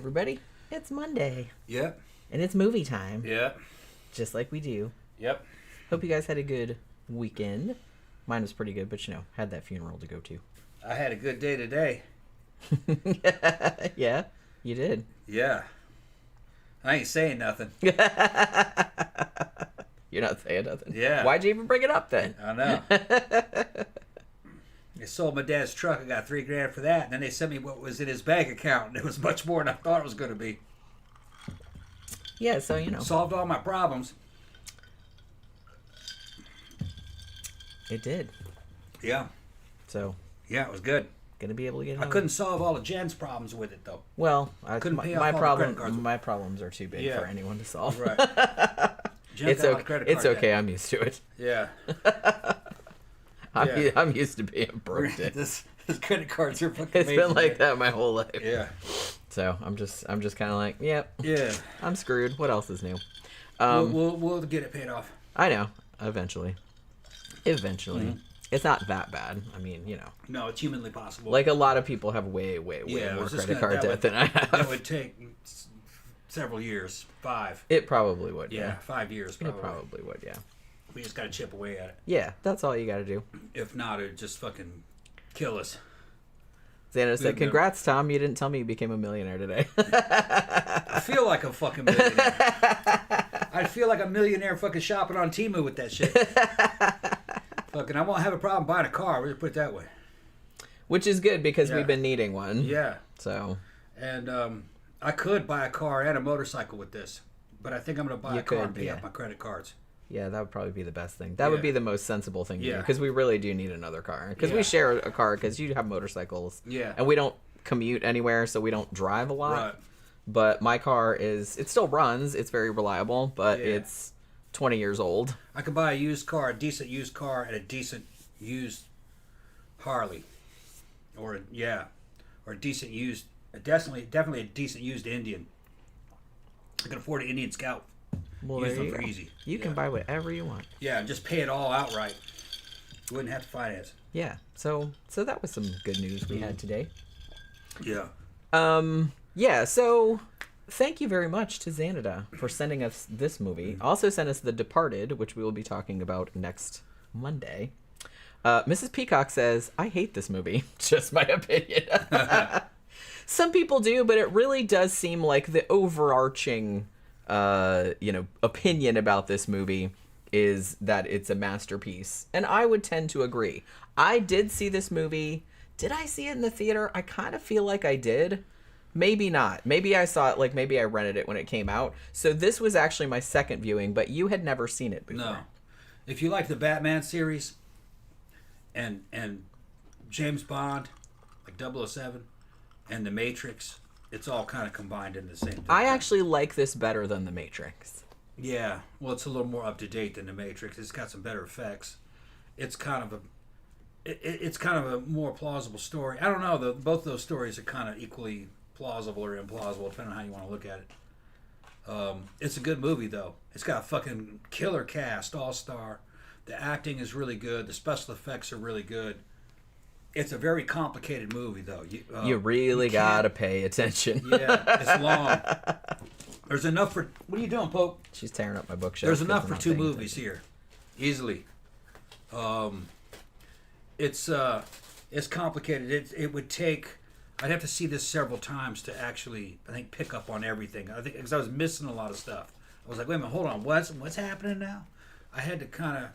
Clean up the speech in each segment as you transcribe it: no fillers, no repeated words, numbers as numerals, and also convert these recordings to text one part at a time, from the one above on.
everybody. It's Monday. Yep. And it's movie time. Yep. Just like we do. Yep. Hope you guys had a good weekend. Mine was pretty good, but had that funeral to go to. I had a good day today. Yeah, you did. Yeah. I ain't saying nothing. You're not saying nothing. Yeah. Why'd you even bring it up then? I know. They sold my dad's truck. I got $3,000 for that. And then they sent me what was in his bank account. And it was much more than I thought it was going to be. Yeah, so, Solved all my problems. It did. Yeah. So. Yeah, it was good. Gonna be able to get home. I couldn't solve all of Jen's problems with it, though. Well, couldn't pay off my all problem. the credit cards. My problems are too big for anyone to solve. Right. It's okay. It's okay. I'm used to it. Yeah. I'm used to being broke. This credit cards are fucking It's amazing, been like that my whole life. Yeah. So I'm just kind of like, yep. Yeah. I'm screwed. What else is new? We'll get it paid off. I know. Eventually. Mm-hmm. It's not that bad. I mean, No, it's humanly possible. Like a lot of people have way more credit card debt than I have. That would take several years. 5. It probably would. Yeah, 5 years probably. It probably would, yeah. We just got to chip away at it. Yeah, that's all you got to do. If not, it'd just fucking kill us. Xánada said, congrats, Tom. You didn't tell me you became a millionaire today. I feel like a fucking millionaire. I feel like a millionaire fucking shopping on Temu with that shit. Fucking, I won't have a problem buying a car. We'll just put it that way. Which is good because we've been needing one. Yeah. So. And I could buy a car and a motorcycle with this. But I think I'm going to buy a car and pay off my credit cards. Yeah, that would probably be the best thing. That would be the most sensible thing to do because we really do need another car. Because we share a car because you have motorcycles. Yeah. And we don't commute anywhere, so we don't drive a lot. Right. But my car it still runs. It's very reliable, but it's 20 years old. I could buy a used car, a decent used car, and a decent used Harley. Or a decent used, definitely a decent used Indian. I can afford an Indian Scout. Well, use them for easy. You can buy whatever you want. Yeah, just pay it all outright. You wouldn't have to finance. Yeah. So that was some good news we had today. Yeah. Yeah, so thank you very much to Xánada for sending us this movie. Also sent us The Departed, which we will be talking about next Monday. Mrs. Peacock says, I hate this movie. Just my opinion. Some people do, but it really does seem like the overarching opinion about this movie is that it's a masterpiece. And I would tend to agree. I did see this movie. Did I see it in the theater? I kind of feel like I did. Maybe not. Maybe I saw it, maybe I rented it when it came out. So this was actually my second viewing, but you had never seen it before. No. If you like the Batman series and James Bond, like 007, and The Matrix, it's all kind of combined in the same thing. I actually like this better than The Matrix. Yeah. Well, it's a little more up to date than The Matrix. It's got some better effects. It's kind of a more plausible story. I don't know. Both those stories are kind of equally plausible or implausible, depending on how you want to look at it. It's a good movie, though. It's got a fucking killer cast, all-star. The acting is really good. The special effects are really good. It's a very complicated movie, though. You really gotta pay attention. Yeah, it's long. There's enough for... What are you doing, Pope? She's tearing up my bookshelf. There's enough for 2 movies here. Easily. It's complicated. It would take... I'd have to see this several times to actually, I think, pick up on everything. I think because I was missing a lot of stuff. I was like, wait a minute, hold on, what's happening now? I had to kind of.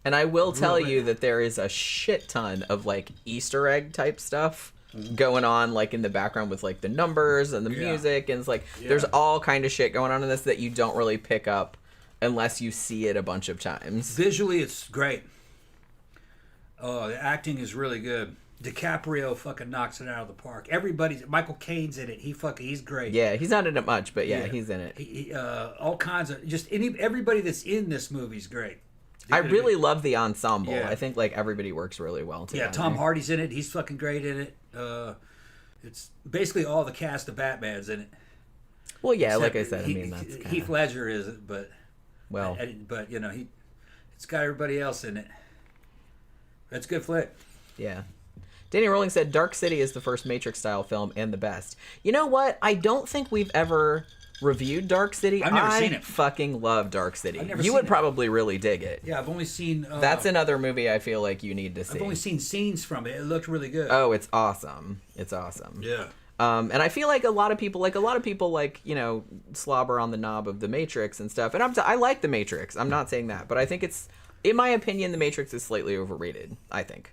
And I will tell you that there is a shit ton of Easter egg type stuff going on in the background with the numbers and the music, and it's there's all kind of shit going on in this that you don't really pick up unless you see it a bunch of times. Visually, it's great. The acting is really good. DiCaprio fucking knocks it out of the park. Michael Caine's in it. He's great. Yeah, he's not in it much, but he's in it. He all kinds of everybody that's in this movie's great. I really love the ensemble. Yeah. I think everybody works really well together. Yeah, Tom Hardy's in it. He's fucking great in it. It's basically all the cast of Batman's in it. Well, yeah, like I said, that's kinda... Heath Ledger isn't, but you know, it's got everybody else in it. That's a good flick. Yeah. Danny Rowling said Dark City is the first Matrix-style film and the best. You know what? I don't think we've ever reviewed Dark City. I've never seen it. Fucking love Dark City. I've never You seen would it. probably really dig it. Yeah, I've only seen... That's another movie I feel like you need to see. I've only seen scenes from it. It looked really good. Oh, it's awesome. It's awesome. Yeah. And I feel like a lot of people, you know, slobber on the knob of the Matrix and stuff. And I like the Matrix. I'm not saying that, but I think it's, in my opinion, the Matrix is slightly overrated. I think.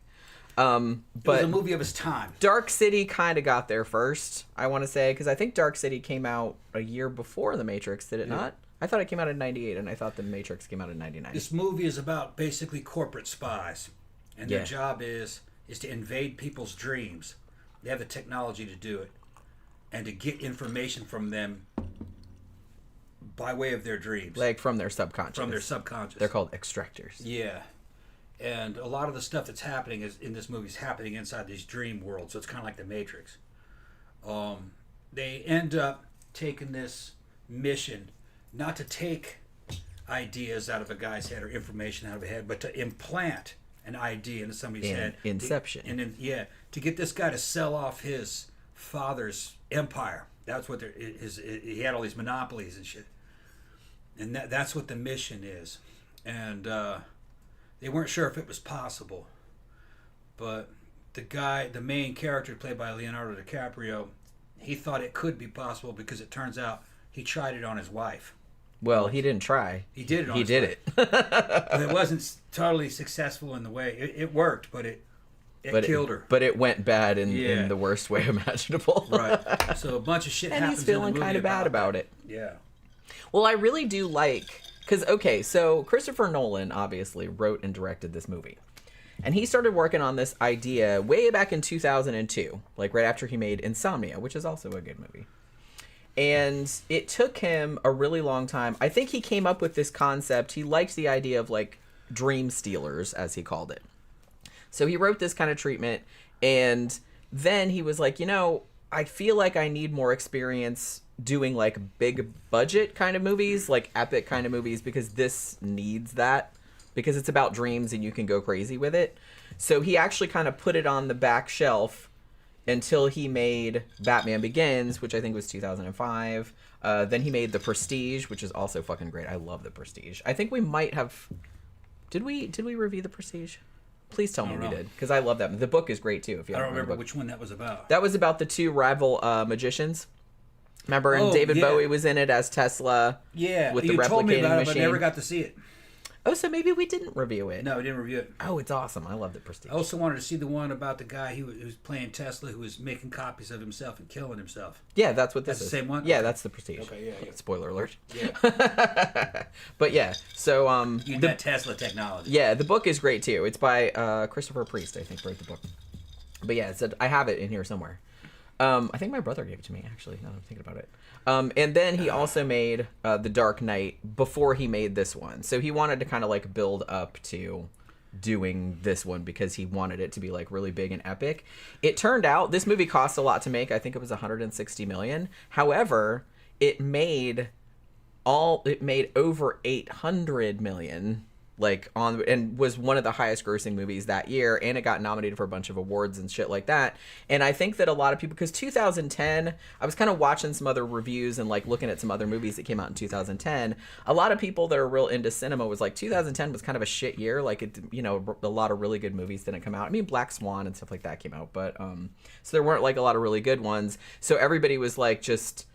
But it was a movie of its time. Dark City kind of got there first, I want to say, because I think Dark City came out a year before the Matrix. Did it not? I thought it came out in '98, and I thought the Matrix came out in '99. This movie is about basically corporate spies, and their job is to invade people's dreams. They have the technology to do it, and to get information from them by way of their dreams. Like from their subconscious. From their subconscious. They're called extractors. Yeah. And a lot of the stuff that's happening in this movie is happening inside these dream worlds, so it's kind of like the Matrix. They end up taking this mission, not to take ideas out of a guy's head or information out of a head, but to implant an idea into somebody's head. Inception. To get this guy to sell off his father's empire. That's what he had all these monopolies and shit. And that's what the mission is. And they weren't sure if it was possible. But the main character played by Leonardo DiCaprio, he thought it could be possible because it turns out he tried it on his wife. Well, he didn't try. He did it on his did wife. it. But it wasn't totally successful in the way. It worked, but it killed her. But it went bad in the worst way imaginable. Right. So a bunch of shit and happens he's feeling kind of bad about it. Yeah. Well, I really do like... Because, okay, so Christopher Nolan obviously wrote and directed this movie. And he started working on this idea way back in 2002, like right after he made Insomnia, which is also a good movie. And it took him a really long time. I think he came up with this concept. He liked the idea of, like, dream stealers, as he called it. So he wrote this kind of treatment, and then he was like, you know, I feel like I need more experience doing, like, big budget kind of movies, like epic kind of movies, because this needs that, because it's about dreams and you can go crazy with it. So he actually kind of put it on the back shelf until he made Batman Begins, which I think was 2005. Then he made The Prestige, which is also fucking great. I love The Prestige. I think we might have... Did we review The Prestige? Please tell me we did, because I love that. The book is great, too. If you I don't remember which one that was about. That was about the two rival magicians. Remember, and David Bowie was in it as Tesla. Yeah, with the you replicating told me about machine. it, but never got to see it. Oh, so maybe we didn't review it. No, we didn't review it. Oh, it's awesome. I love The Prestige. I also wanted to see the one about the guy who was playing Tesla, who was making copies of himself and killing himself. Yeah, that's what this is. The same one? Yeah, that's The Prestige. Okay, yeah. Spoiler alert. Yeah. But yeah, so that Tesla technology. Yeah, the book is great too. It's by Christopher Priest, I think, wrote the book. But yeah, I have it in here somewhere. I think my brother gave it to me, actually, now that I'm thinking about it. And then he also made The Dark Knight before he made this one. So he wanted to kind of like build up to doing this one because he wanted it to be like really big and epic. It turned out this movie cost a lot to make. I think it was $160 million. However, it made over $800 million. And was one of the highest grossing movies that year, and it got nominated for a bunch of awards and shit like that. And I think that a lot of people, because 2010, I was kind of watching some other reviews and like looking at some other movies that came out in 2010. A lot of people that are real into cinema was like 2010 was kind of a shit year. Like it, you know, a lot of really good movies didn't come out. I mean, Black Swan and stuff like that came out, but so there weren't like a lot of really good ones. So everybody was like just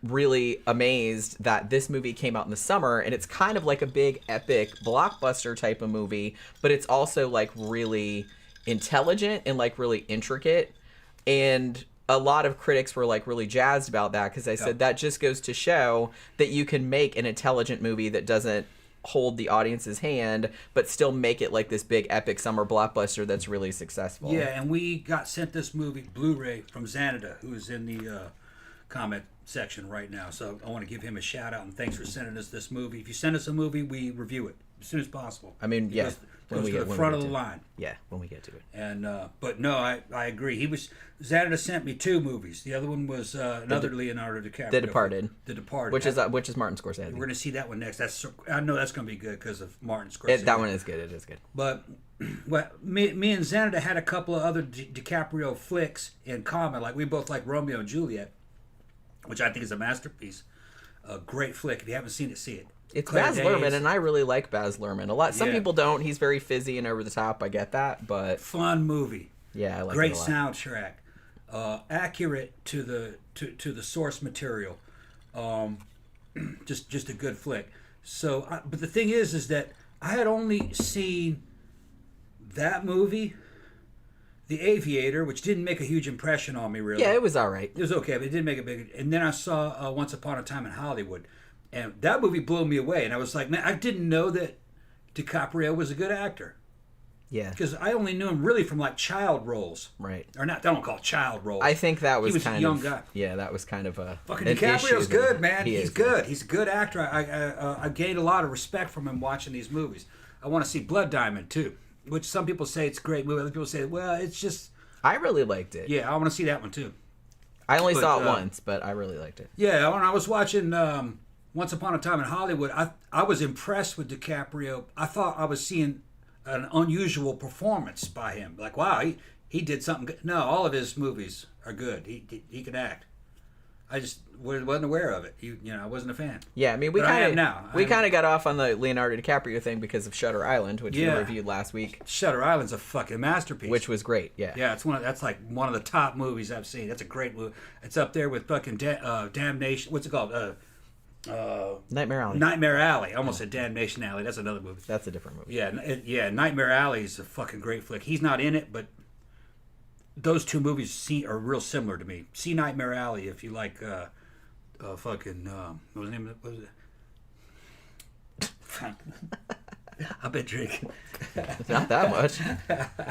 really amazed that this movie came out in the summer, and it's kind of like a big epic blockbuster type of movie, but it's also like really intelligent and like really intricate. And a lot of critics were like really jazzed about that because they said that just goes to show that you can make an intelligent movie that doesn't hold the audience's hand but still make it like this big epic summer blockbuster that's really successful. Yeah, and we got sent this movie Blu-ray from Xánada, who is in the comment section right now, so I want to give him a shout out and thanks for sending us this movie. If you send us a movie, we review it as soon as possible. I mean, yeah, goes to the front of the line. Yeah, when we get to it. And but no, I agree. Xánada sent me two movies. The other one was another Leonardo DiCaprio. The Departed. The Departed, which is Martin Scorsese. We're going to see that one next. I know that's going to be good because of Martin Scorsese. That one is good. It is good. But well, me and Xánada had a couple of other DiCaprio flicks in common. Like we both like Romeo and Juliet, which I think is a masterpiece. A great flick. If you haven't seen it, see it. It's Claire Baz Danes. Luhrmann, and I really like Baz Luhrmann a lot. Some Yeah. people don't. He's very fizzy and over the top. I get that, but Fun movie. yeah, I like Great it a lot. soundtrack. Accurate to the source material. Just a good flick. So, but the thing is that I had only seen that movie, The Aviator, which didn't make a huge impression on me, really. Yeah, it was all right. It was okay, but it didn't make a big. And then I saw Once Upon a Time in Hollywood, and that movie blew me away. And I was like, man, I didn't know that DiCaprio was a good actor, Yeah, because I only knew him really from like child roles, right. or not. I don't call it child roles. I think that was, He was a kind young of guy. Yeah, that was kind of a Fucking an DiCaprio's issue good, that man. he He's is, good. He's a good actor. I gained a lot of respect from him watching these movies. I want to see Blood Diamond too, which some people say it's a great movie. Other people say, well, it's just. I really liked it. Yeah, I want to see that one too. I only But, saw it once, but I really liked it. Yeah, when I was watching Once Upon a Time in Hollywood, I was impressed with DiCaprio. I thought I was seeing an unusual performance by him. Like, wow, he did something good. No, all of his movies are good. He can act. I just wasn't aware of it. I wasn't a fan. Yeah, I mean, we But I am kind now. of got off on the Leonardo DiCaprio thing because of Shutter Island, which we reviewed last week, Shutter Island's a fucking masterpiece. which was great. Yeah, Yeah, that's like one of the top movies I've seen. That's a great movie. It's up there with fucking Damnation. What's it called? Nightmare Alley. Nightmare Alley. I almost said Damnation Alley. That's another movie. That's a different movie. Yeah, Nightmare Alley is a fucking great flick. He's not in it, but those two movies are real similar to me. See Nightmare Alley if you like. Fucking what was the name of it? What was it? I've been drinking. Not that much.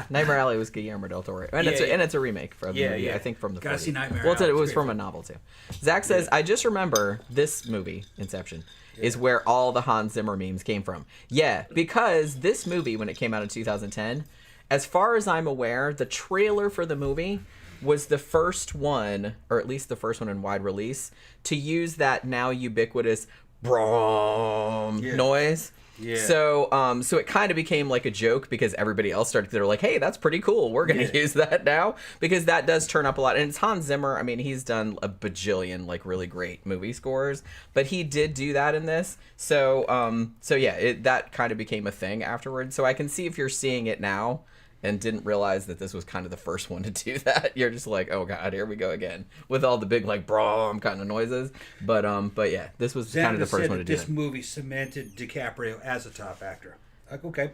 Nightmare Alley was Guillermo del Toro, and it's a remake from the movie, yeah. I think from the. Gotta 40s. see Nightmare Well, Alley. it was It's from great. a novel too. Zach says, "I just remember this movie, Inception, is where all the Hans Zimmer memes came from. Yeah, because this movie, when it came out in 2010, as far as I'm aware, the trailer for the movie was the first one, or at least the first one in wide release, to use that now ubiquitous brom noise." Yeah. So, so it kind of became like a joke because everybody else started. They're like, "Hey, that's pretty cool. We're gonna use that now," because that does turn up a lot. And it's Hans Zimmer. I mean, he's done a bajillion like really great movie scores, but he did do that in this. So, that kind of became a thing afterwards. So I can see if you're seeing it now and didn't realize that this was kind of the first one to do that, you're just like, oh god, here we go again with all the big like brom kind of noises. But yeah, this was kind of the first one to do this it. movie cemented DiCaprio as a top actor. Like, okay.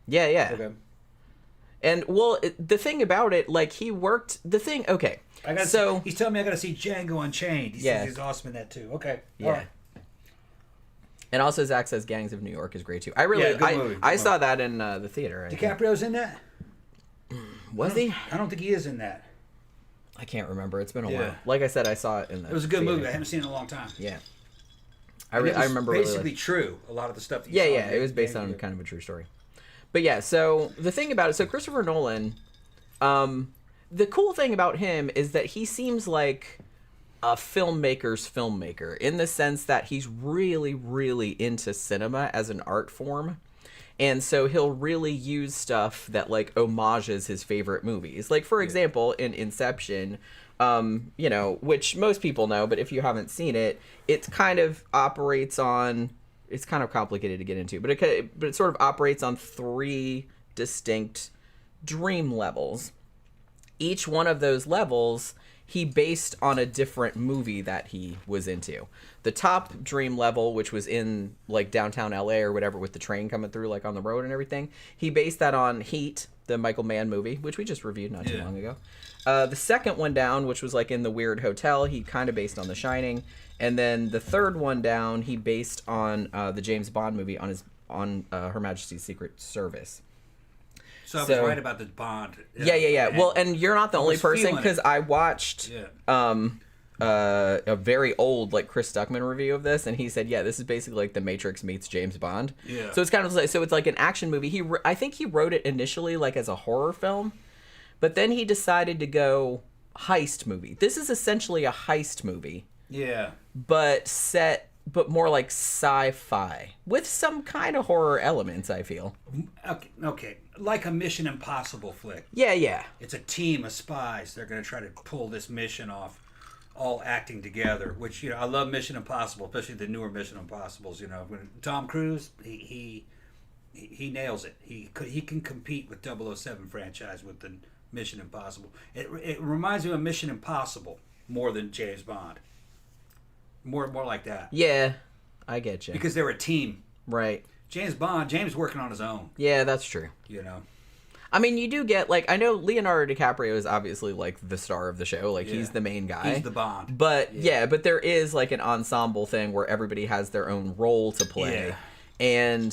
Yeah. Okay. And well, the thing about it, like he worked the thing. Okay, he's telling me I got to see Django Unchained. He says he's awesome in that too. Okay. Yeah. All right. And also Zach says Gangs of New York is great too. I really, good movie, I good saw that in the theater. I think. DiCaprio's in that? Was he? I don't think he is in that. I can't remember. It's been a Yeah. while. Like I said, I saw it in the. It was a good theater. movie. I haven't seen it in a long time. Yeah. It was I remember really basically true. A lot of the stuff that you Yeah, saw. it was based on kind of a true story. But yeah, so the thing about it, so Christopher Nolan, the cool thing about him is that he seems like a filmmaker's filmmaker in the sense that he's really, really into cinema as an art form. And so he'll really use stuff that like homages his favorite movies. Like, for example, in Inception, which most people know, but if you haven't seen it, it kind of operates on, it's kind of complicated to get into, but it sort of operates on 3 distinct dream levels. Each one of those levels he based on a different movie that he was into. The top dream level, which was in like downtown LA or whatever with the train coming through like on the road and everything, he based that on Heat, the Michael Mann movie, which we just reviewed not too long ago. The second one down, which was like in the weird hotel, he kind of based on The Shining. And then the third one down, he based on the James Bond movie on Her Majesty's Secret Service. So I was right about the Bond. Yeah. Well, and you're not the only person, because I watched a very old like Chris Stuckman review of this, and he said, yeah, this is basically like The Matrix meets James Bond. Yeah. So it's kind of like, so it's like an action movie. I think he wrote it initially like as a horror film, but then he decided to go heist movie. This is essentially a heist movie. Yeah. But set but more like sci-fi with some kind of horror elements, I feel. Okay. Like a Mission Impossible flick. Yeah. It's a team of spies. They're going to try to pull this mission off, all acting together. Which, I love Mission Impossible, especially the newer Mission Impossibles. When Tom Cruise, he nails it. He can compete with 007 franchise with the Mission Impossible. It reminds me of Mission Impossible more than James Bond. More like that. Yeah, I get you. Because they're a team. Right. James working on his own. Yeah, that's true. I mean, you do get, I know Leonardo DiCaprio is obviously, the star of the show. He's the main guy. He's the Bond. But, but there is, an ensemble thing where everybody has their own role to play. Yeah.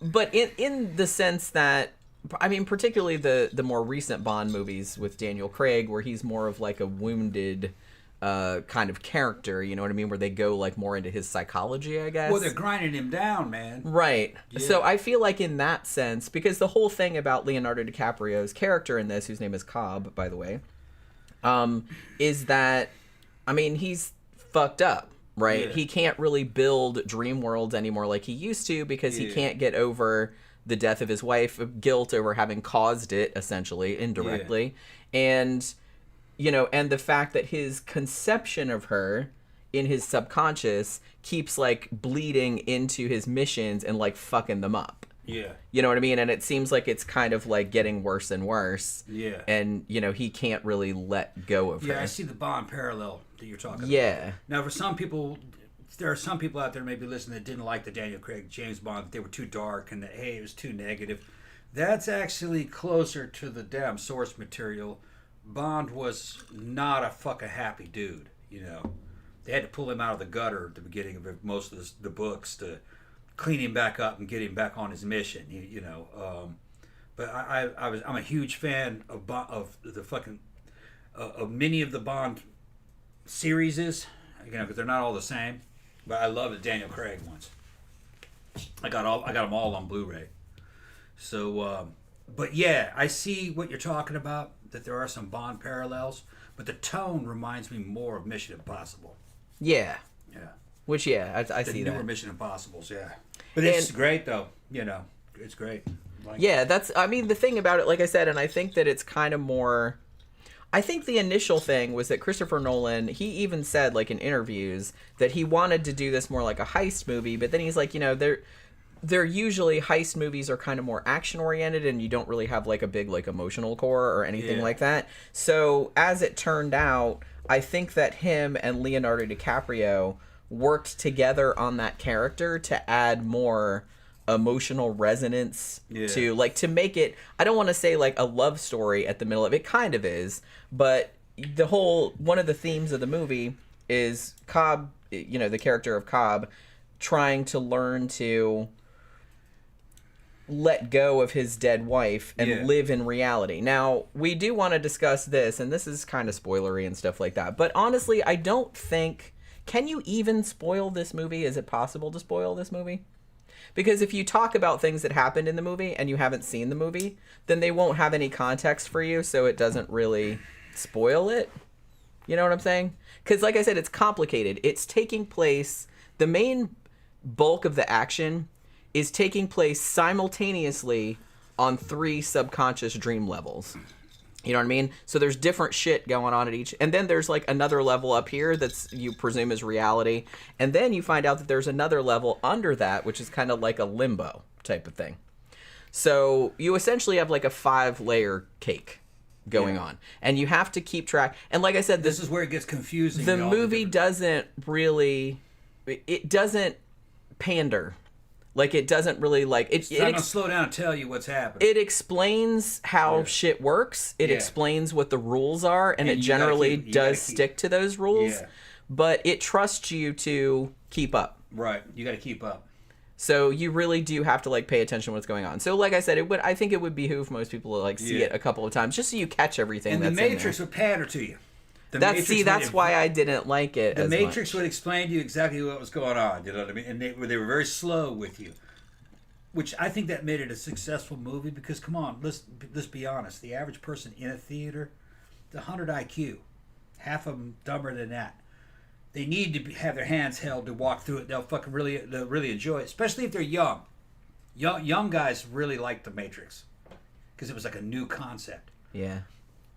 But in the sense that, I mean, particularly the more recent Bond movies with Daniel Craig, where he's more of, a wounded kind of character, you know what I mean? Where they go more into his psychology, I guess. Well, they're grinding him down, man. Right. Yeah. So I feel like in that sense, because the whole thing about Leonardo DiCaprio's character in this, whose name is Cobb, by the way, is that, I mean, he's fucked up, right? Yeah. He can't really build dream worlds anymore like he used to because he can't get over the death of his wife, guilt over having caused it, essentially, indirectly. Yeah. And the fact that his conception of her in his subconscious keeps bleeding into his missions and fucking them up. Yeah. You know what I mean? And it seems like it's kind of getting worse and worse. Yeah. And, he can't really let go of her. Yeah, I see the Bond parallel that you're talking about. Yeah. Now, for some people, there are some people out there maybe listening that didn't like the Daniel Craig James Bond, that they were too dark and that, hey, it was too negative. That's actually closer to the damn source material. Bond was not a fucking happy dude, They had to pull him out of the gutter at the beginning of most of the books to clean him back up and get him back on his mission, But I'm a huge fan of the fucking of many of the Bond series, because they're not all the same. But I love the Daniel Craig ones. I got them all on Blu-ray. So, but yeah, I see what you're talking about. That there are some Bond parallels, but the tone reminds me more of Mission Impossible. Yeah. Yeah. Which, I see that. The newer Mission Impossibles, yeah. But it's great, though. It's great. I mean, the thing about it, like I said, and I think that it's kind of more... I think the initial thing was that Christopher Nolan, he even said, in interviews, that he wanted to do this more like a heist movie, but then he's like, they're usually heist movies are kind of more action oriented and you don't really have a big emotional core or anything like that. So as it turned out, I think that him and Leonardo DiCaprio worked together on that character to add more emotional resonance to make it, I don't want to say a love story at the middle of it, kind of is, but one of the themes of the movie is Cobb, the character of Cobb trying to learn to let go of his dead wife and live in reality. Now, we do want to discuss this, and this is kind of spoilery and stuff like that, but honestly, I don't think... Can you even spoil this movie? Is it possible to spoil this movie? Because if you talk about things that happened in the movie and you haven't seen the movie, then they won't have any context for you, so it doesn't really spoil it. You know what I'm saying? Because like I said, it's complicated. It's taking place... The main bulk of the action is taking place simultaneously on 3 subconscious dream levels. You know what I mean? So there's different shit going on at each, and then there's another level up here that's you presume is reality, and then you find out that there's another level under that, which is kind of like a limbo type of thing. So you essentially have a 5-layer cake going on, and you have to keep track. And like I said, this is where it gets confusing. The movie doesn't really, it doesn't pander. It doesn't really It's not gonna slow down and tell you what's happening. It explains how shit works. It explains what the rules are, and it generally does stick to those rules. Yeah. But it trusts you to keep up. Right. You got to keep up. So you really do have to pay attention to what's going on. So like I said, I think it would behoove most people to see it a couple of times just so you catch everything. And that's the Matrix would pander to you. That's why I didn't like it. The Matrix would explain to you exactly what was going on. You know what I mean? And they were very slow with you, which I think that made it a successful movie. Because come on, let's be honest. The average person in a theater, the 100 IQ, half of them dumber than that. they need to have their hands held to walk through it. They'll really enjoy it, especially if they're young. Young guys really like The Matrix because it was like a new concept. Yeah.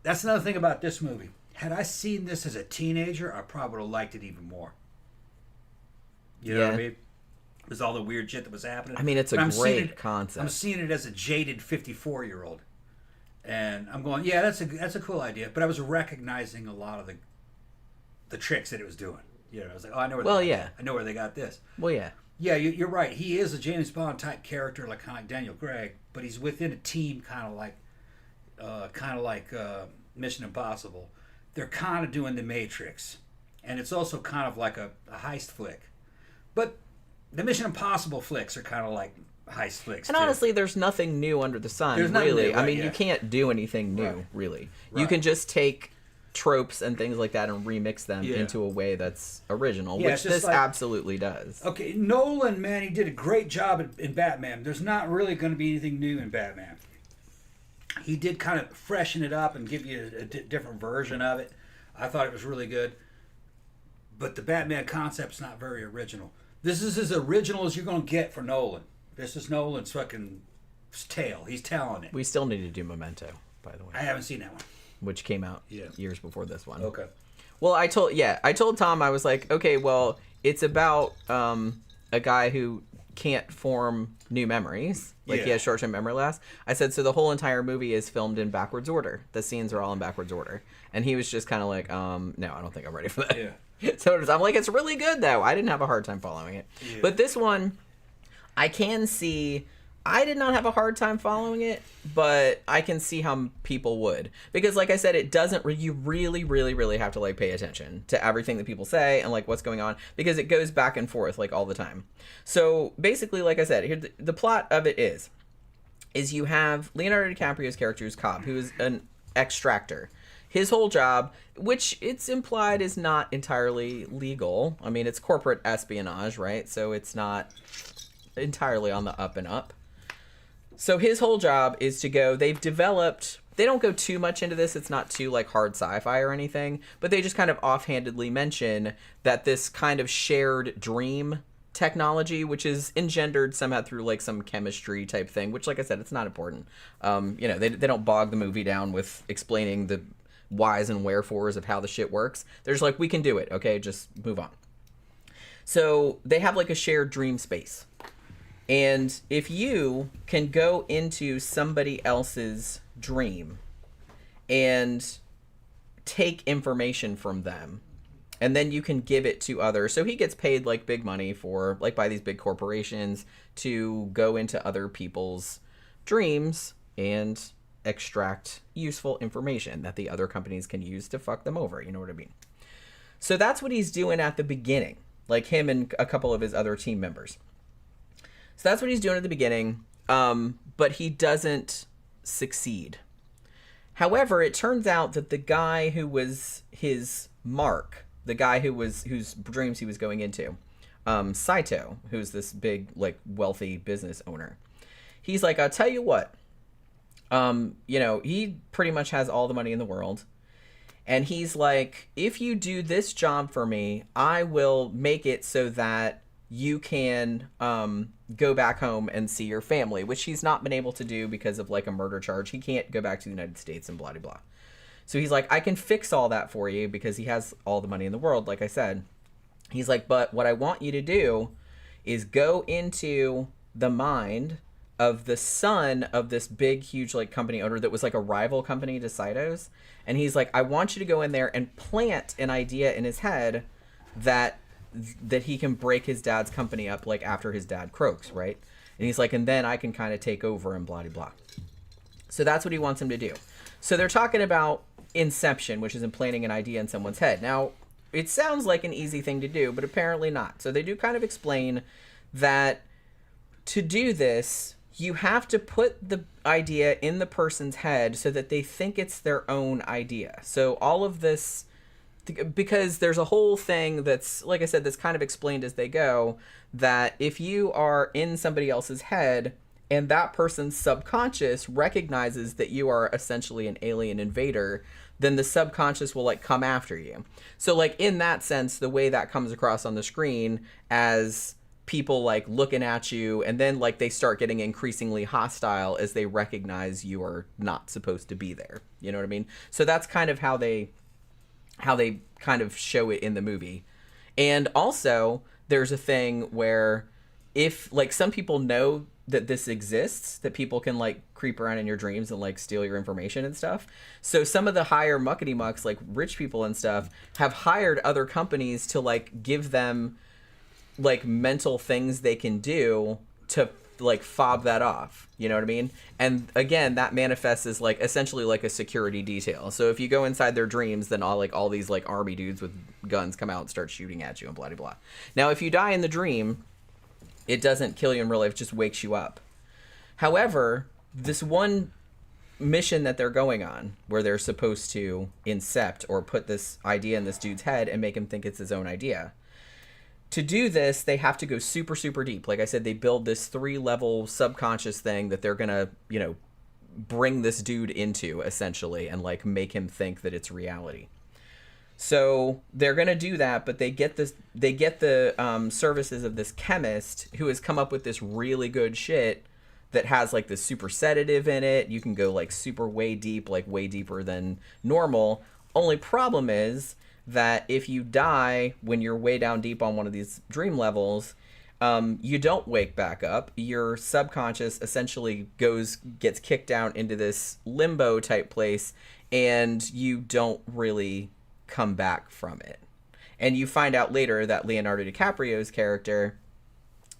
That's another thing about this movie. Had I seen this as a teenager, I probably would have liked it even more. You know what I mean? There's all the weird shit that was happening. I mean, it's a great concept. I'm seeing it as a jaded 54-year-old. And I'm going, yeah, that's a cool idea. But I was recognizing a lot of the tricks that it was doing. You know, I was like, oh, I know where they got this. Well, yeah. Yeah, you're right. He is a James Bond type character, kind of like Daniel Craig, but he's within a team, kind of like Mission Impossible. They're kind of doing The Matrix, and it's also kind of like a heist flick. But the Mission Impossible flicks are kind of like heist flicks. And honestly, there's nothing new under the sun, really. New, right, I mean, you can't do anything new, really. Right. You can just take tropes and things like that and remix them into a way that's original, which this absolutely does. Okay, Nolan, man, he did a great job in Batman. There's not really going to be anything new in Batman. He did kind of freshen it up and give you a different version of it. I thought it was really good. But the Batman concept's not very original. This is as original as you're going to get for Nolan. This is Nolan's fucking tale. He's telling it. We still need to do Memento, by the way. I haven't seen that one. Which came out years before this one. Okay. Well, I told Tom, I was like, okay, well, it's about a guy who can't form new memories. He has short-term memory loss. I said, so the whole entire movie is filmed in backwards order. The scenes are all in backwards order. And he was just kind of like, no, I don't think I'm ready for that. Yeah. So I'm like, it's really good, though. I didn't have a hard time following it. Yeah. But this one, I can see... I did not have a hard time following it, but I can see how people would. Because, like I said, it doesn't... You really, really, really have to, pay attention to everything that people say and, what's going on. Because it goes back and forth, all the time. So, basically, like I said, here the plot of it is you have Leonardo DiCaprio's character, who's Cobb, who is an extractor. His whole job, which it's implied is not entirely legal. I mean, it's corporate espionage, right? So it's not entirely on the up and up. So his whole job is to go, they don't go too much into this, it's not too hard sci-fi or anything, but they just kind of offhandedly mention that this kind of shared dream technology, which is engendered somehow through some chemistry type thing, which like I said, it's not important. They don't bog the movie down with explaining the whys and wherefores of how the shit works. They're just like, we can do it, okay, just move on. So they have a shared dream space. And if you can go into somebody else's dream and take information from them, and then you can give it to others. So he gets paid big money for by these big corporations to go into other people's dreams and extract useful information that the other companies can use to fuck them over. You know what I mean? So that's what he's doing at the beginning, him and a couple of his other team members. So that's what he's doing at the beginning, but he doesn't succeed. However, it turns out that the guy who was his mark, the guy whose dreams he was going into, Saito, who's this big, wealthy business owner, he's like, I'll tell you what, he pretty much has all the money in the world. And he's like, if you do this job for me, I will make it so that you can go back home and see your family, which he's not been able to do because of a murder charge. He can't go back to the United States and blah, blah, blah. So he's like, I can fix all that for you because he has all the money in the world, like I said. He's like, but what I want you to do is go into the mind of the son of this big, huge, company owner that was a rival company to Saito's. And he's like, I want you to go in there and plant an idea in his head that he can break his dad's company up after his dad croaks, right? And he's like, and then I can kind of take over and blah, blah, blah. So that's what he wants him to do. So they're talking about Inception, which is implanting an idea in someone's head. Now, it sounds like an easy thing to do, but apparently not. So they do kind of explain that to do this, you have to put the idea in the person's head so that they think it's their own idea. So all of this... Because there's a whole thing that's, like I said, that's kind of explained as they go, that if you are in somebody else's head and that person's subconscious recognizes that you are essentially an alien invader, then the subconscious will like come after you. So like in that sense, the way that comes across on the screen as people like looking at you, and then like they start getting increasingly hostile as they recognize you are not supposed to be there. You know what I mean? So that's kind of how they kind of show it in the movie. And also there's a thing where if like some people know that this exists, that people can like creep around in your dreams and like steal your information and stuff. So some of the higher muckety mucks, like rich people and stuff, have hired other companies to like give them like mental things they can do to like fob that off. You know what I mean? And again, that manifests as like essentially like a security detail. So if you go inside their dreams, then all these like army dudes with guns come out and start shooting at you and blah blah blah. Now if you die in the dream, it doesn't kill you in real life, it just wakes you up. However, this one mission that they're going on, where they're supposed to incept or put this idea in this dude's head and make him think it's his own idea. To do this, they have to go super, super deep. Like I said, they build this 3-level subconscious thing that they're going to, you know, bring this dude into, essentially, and like make him think that it's reality. So they're gonna do that, but they get the services of this chemist who has come up with this really good shit that has like this super sedative in it. You can go like super way deep, like way deeper than normal. Only problem is that if you die when you're way down deep on one of these dream levels, you don't wake back up. Your subconscious essentially gets kicked down into this limbo type place, and you don't really come back from it. And you find out later that Leonardo DiCaprio's character,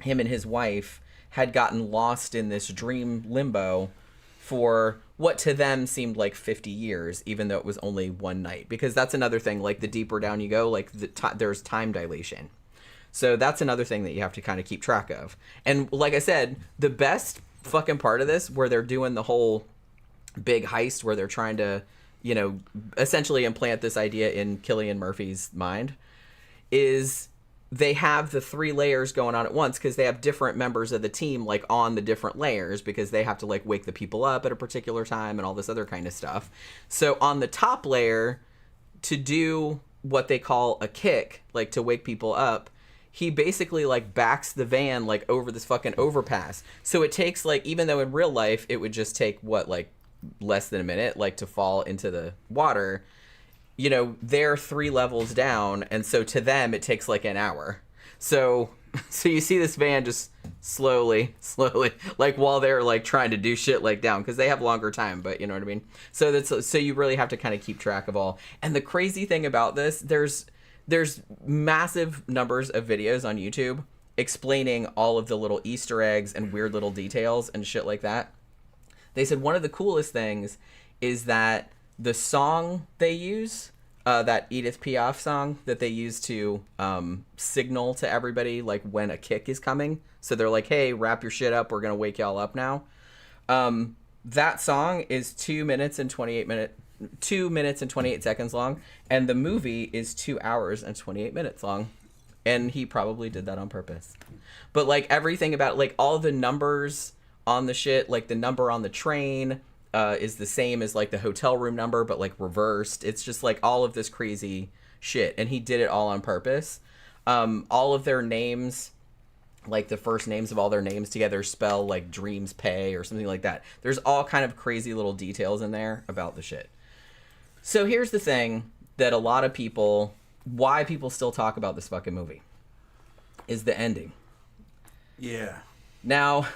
him and his wife, had gotten lost in this dream limbo for what to them seemed like 50 years, even though it was only one night. Because that's another thing, like the deeper down you go, like there's time dilation. So that's another thing that you have to kind of keep track of. And like I said, the best fucking part of this, where they're doing the whole big heist where they're trying to, you know, essentially implant this idea in Cillian Murphy's mind, is they have the 3 layers going on at once, because they have different members of the team like on the different layers, because they have to like wake the people up at a particular time and all this other kind of stuff. So on the top layer, to do what they call a kick, like to wake people up, he basically like backs the van like over this fucking overpass. So it takes like, even though in real life it would just take what, like less than a minute, like to fall into the water, you know, they're 3 levels down, and so to them it takes like an hour. So you see this van just slowly, like while they're like trying to do shit like down, because they have longer time, but you know what I mean. So you really have to kind of keep track of all. And the crazy thing about this, there's massive numbers of videos on YouTube explaining all of the little Easter eggs and weird little details and shit like that. They said one of the coolest things is that the song they use, that Edith Piaf song that they use to signal to everybody like when a kick is coming. So they're like, hey, wrap your shit up, we're going to wake y'all up now. That song is 2 minutes and 28 seconds long, and the movie is 2 hours and 28 minutes long. And he probably did that on purpose. But like everything about like all the numbers on the shit, like the number on the train is the same as like the hotel room number, but like reversed. It's just like all of this crazy shit, and he did it all on purpose. All of their names, like the first names of all their names together spell like dreams pay or something like that. There's all kind of crazy little details in there about the shit. So here's the thing that a lot of people, why people still talk about this fucking movie, is the ending. Yeah. Now,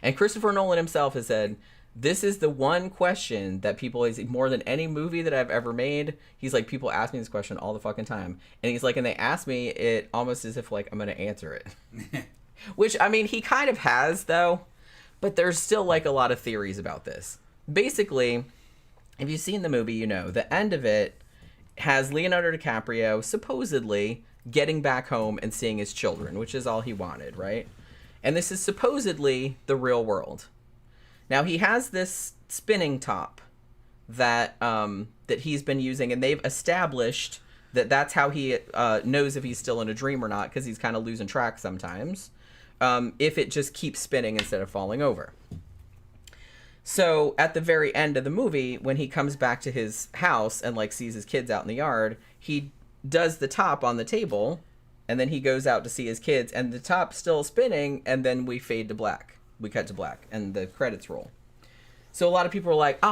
and Christopher Nolan himself has said, this is the one question that people, more than any movie that I've ever made, he's like, people ask me this question all the fucking time. And he's like, and they ask me it almost as if like I'm going to answer it. Which, I mean, he kind of has, though. But there's still like a lot of theories about this. Basically, if you've seen the movie, you know, the end of it has Leonardo DiCaprio supposedly getting back home and seeing his children, which is all he wanted, right? And this is supposedly the real world. Now, he has this spinning top that that he's been using, and they've established that that's how he knows if he's still in a dream or not, because he's kind of losing track sometimes, if it just keeps spinning instead of falling over. So at the very end of the movie, when he comes back to his house and like sees his kids out in the yard, he does the top on the table, and then he goes out to see his kids, and the top's still spinning, and then we fade to black. We cut to black, and the credits roll. So a lot of people are like,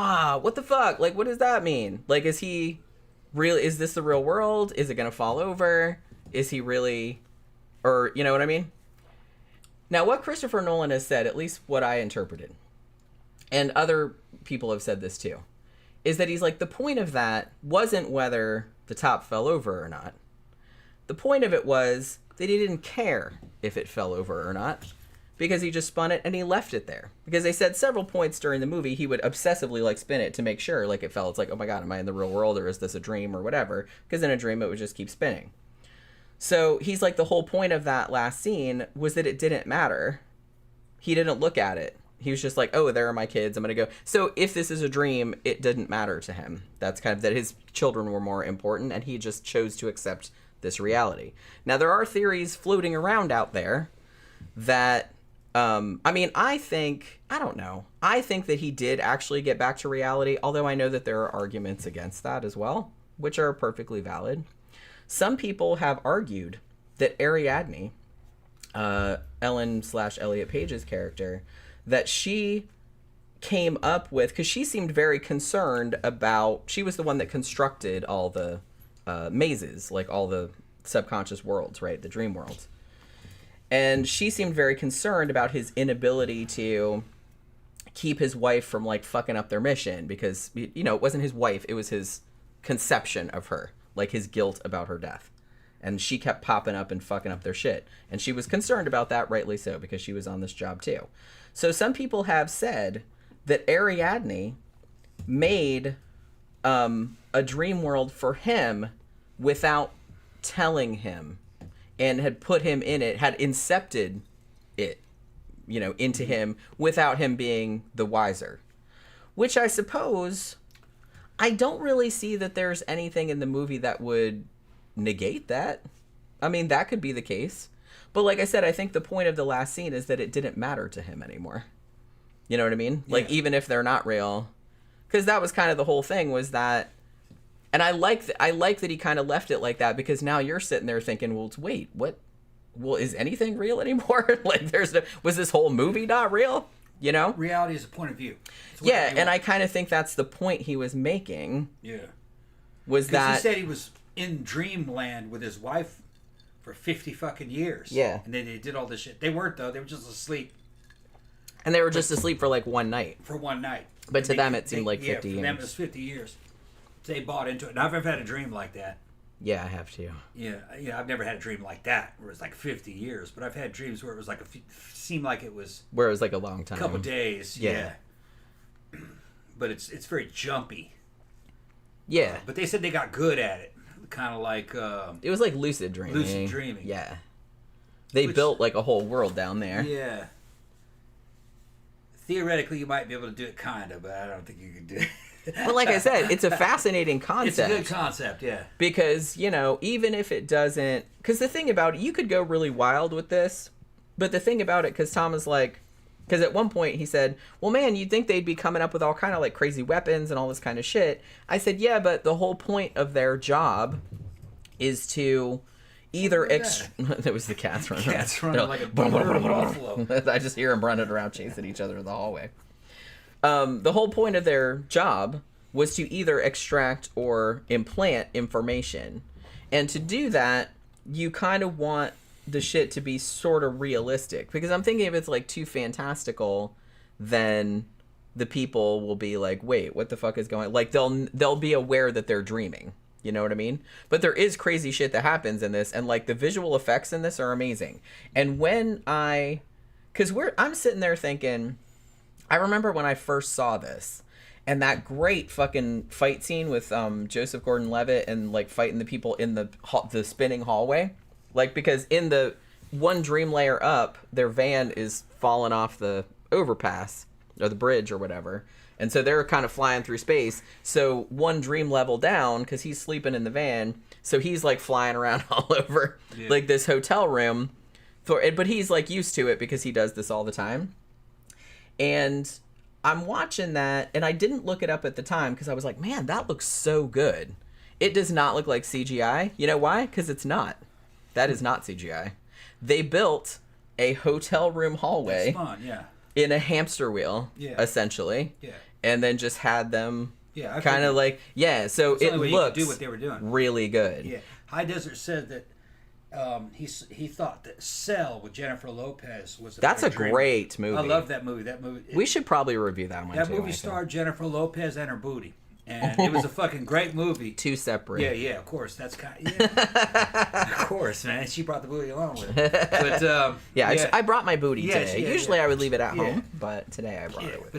what the fuck? Like, what does that mean? Like, is this the real world? Is it going to fall over? Is he really, or, you know what I mean? Now, what Christopher Nolan has said, at least what I interpreted, and other people have said this too, is that he's like, the point of that wasn't whether the top fell over or not. The point of it was that he didn't care if it fell over or not, because he just spun it and he left it there. Because they said several points during the movie he would obsessively like spin it to make sure like it fell. It's like, oh my god, am I in the real world, or is this a dream or whatever? Because in a dream it would just keep spinning. So he's like, the whole point of that last scene was that it didn't matter. He didn't look at it. He was just like, oh, there are my kids, I'm gonna go. So if this is a dream, it didn't matter to him. That's kind of that his children were more important, and he just chose to accept this reality. Now there are theories floating around out there that I think that he did actually get back to reality, although I know that there are arguments against that as well, which are perfectly valid. Some people have argued that Ariadne, Ellen/Elliot Page's character, that she came up with, because she seemed very concerned about, she was the one that constructed all the mazes, like all the subconscious worlds, right? The dream worlds. And she seemed very concerned about his inability to keep his wife from like fucking up their mission, because, you know, it wasn't his wife, it was his conception of her, like his guilt about her death. And she kept popping up and fucking up their shit. And she was concerned about that, rightly so, because she was on this job too. So some people have said that Ariadne made a dream world for him without telling him, and had put him in it, had incepted it, you know, into him without him being the wiser. Which I suppose, I don't really see that there's anything in the movie that would negate that. I mean, that could be the case. But like I said, I think the point of the last scene is that it didn't matter to him anymore. You know what I mean? Yeah. Like, even if they're not real. Because that was kind of the whole thing, was that... And I like that he kind of left it like that, because now you're sitting there thinking, well, wait, what? Well, is anything real anymore? Like, was this whole movie not real? You know? Reality is a point of view. Yeah, and I kind of think that's the point he was making. Yeah. Was that... he said he was in dreamland with his wife for 50 fucking years. Yeah. And then they did all this shit. They weren't, though. They were just asleep. And they were just asleep for, like, one night. For one night. But to them, it seemed like 50 years. Yeah, for them, it was 50 years. They bought into it. And I've never had a dream like that. Yeah, I have too. Yeah, I've never had a dream like that where it's like 50 years. But I've had dreams where it was like seemed like it was... Where it was like a long time. A couple days, yeah. But it's very jumpy. Yeah. But they said they got good at it. Kind of like... it was like lucid dreaming. Lucid dreaming. Yeah. They built like a whole world down there. Yeah. Theoretically, you might be able to do it kind of, but I don't think you can do it. But like I said, it's a fascinating concept. It's a good concept, yeah. Because, you know, even if it doesn't... Because the thing about it, you could go really wild with this. But the thing about it, because Tom is like... Because at one point he said, well, man, you'd think they'd be coming up with all kind of like crazy weapons and all this kind of shit. I said, yeah, but the whole point of their job is to either... That was the cats running around. Cats running like a buffalo. I just hear them running around chasing each other in the hallway. The whole point of their job was to either extract or implant information. And to do that, you kind of want the shit to be sort of realistic. Because I'm thinking if it's like too fantastical, then the people will be like, wait, what the fuck is going on? Like, they'll be aware that they're dreaming. You know what I mean? But there is crazy shit that happens in this. And like the visual effects in this are amazing. And when I'm sitting there thinking... I remember when I first saw this, and that great fucking fight scene with Joseph Gordon-Levitt and like fighting the people in the spinning hallway, like, because in the one dream layer up, their van is falling off the overpass or the bridge or whatever, and so they're kind of flying through space. So one dream level down, because he's sleeping in the van, so he's like flying around all over like this hotel room, but he's like used to it because he does this all the time. And I'm watching that, and I didn't look it up at the time because I was like, man, that looks so good. It does not look like CGI. You know why? Because it's not. That is not CGI. They built a hotel room hallway. That's fun, yeah. In a hamster wheel, essentially. Yeah. And then just had them kind of like, so it looks do what they were doing. Really good. Yeah. High Desert said that he thought that Cell with Jennifer Lopez was That's a great movie. I love that movie. We should probably review that one. That movie starred Jennifer Lopez and her booty, and it was a fucking great movie. Two separate. Yeah, of course. That's of course, man. She brought the booty along with her. But I brought my booty today. Usually I would leave it at home, but today I brought it with.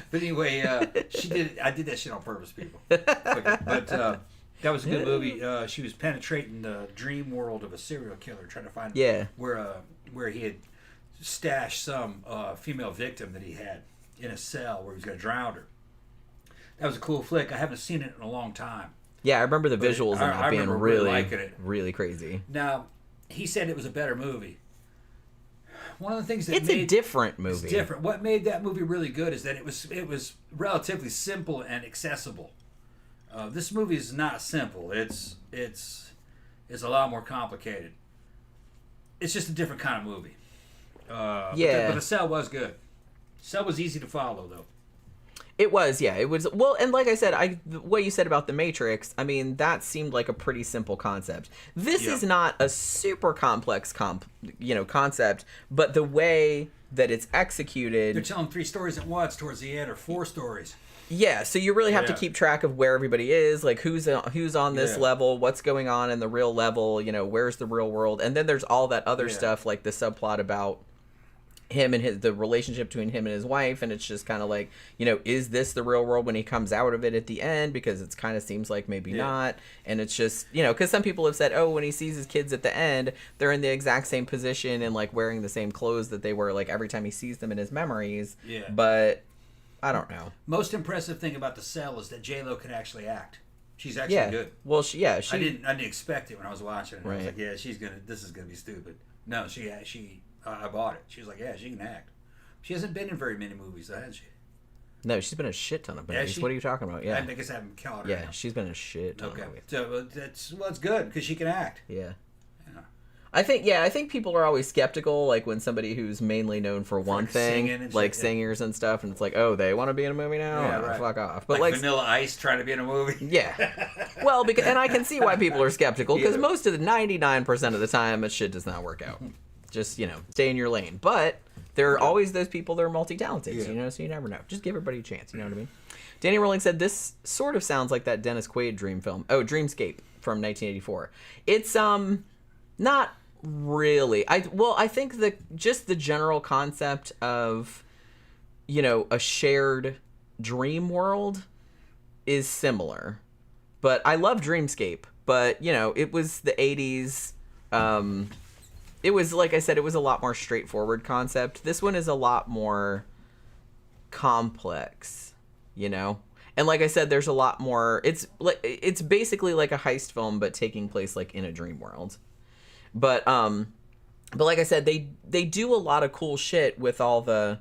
But anyway, she did. I did that shit on purpose, people. But. That was a good movie. She was penetrating the dream world of a serial killer, trying to find where he had stashed some female victim that he had in a cell where he was going to drown her. That was a cool flick. I haven't seen it in a long time. Yeah, I remember the visuals and that being really liking it. Really crazy. Now, he said it was a better movie. One of the things that it's a different movie. It's different. What made that movie really good is that it was relatively simple and accessible. This movie is not simple. It's a lot more complicated. It's just a different kind of movie. But the Cell was good. Cell was easy to follow, though. It was, yeah. It was well, and like I said, what you said about the Matrix. I mean, that seemed like a pretty simple concept. This is not a super complex concept, but the way that it's executed. They're telling 3 stories at once towards the end, or 4 stories. Yeah, so you really have to keep track of where everybody is, like who's on this level, what's going on in the real level, where's the real world, and then there's all that other stuff, like the subplot about him and the relationship between him and his wife, and it's just kind of like, is this the real world when he comes out of it at the end? Because it kind of seems like maybe not, and it's just, because some people have said, oh, when he sees his kids at the end, they're in the exact same position and like wearing the same clothes that they were like every time he sees them in his memories, but I don't know. Most impressive thing about The Cell is that J-Lo can actually act. She's actually good. Well, she. I didn't expect it when I was watching it. Right. I was like, this is gonna be stupid. No, I bought it. She was like, yeah, she can act. She hasn't been in very many movies, though, has she? No, she's been in a shit ton of movies. What are you talking about? Yeah, I guess I haven't caught her. Yeah, she's been in a shit ton of movies. So it's good because she can act. Yeah. I think people are always skeptical, like when somebody who's mainly known for one thing, like singers and stuff, and it's like, oh, they want to be in a movie now? Yeah, right. Fuck off. But like Vanilla Ice trying to be in a movie? Yeah. Well, and I can see why people are skeptical, because most of the 99% of the time, that shit does not work out. Just, stay in your lane. But there are always those people that are multi-talented, so you never know. Just give everybody a chance, you know what I mean? Danny Rowling said, this sort of sounds like that Dennis Quaid dream film. Oh, Dreamscape from 1984. It's, not really. I think just the general concept of, a shared dream world is similar. But I love Dreamscape. But, it was the 80s. It was, like I said, it was a lot more straightforward concept. This one is a lot more complex, And like I said, there's a lot more. It's basically like a heist film, but taking place like in a dream world. But like I said, they do a lot of cool shit with all the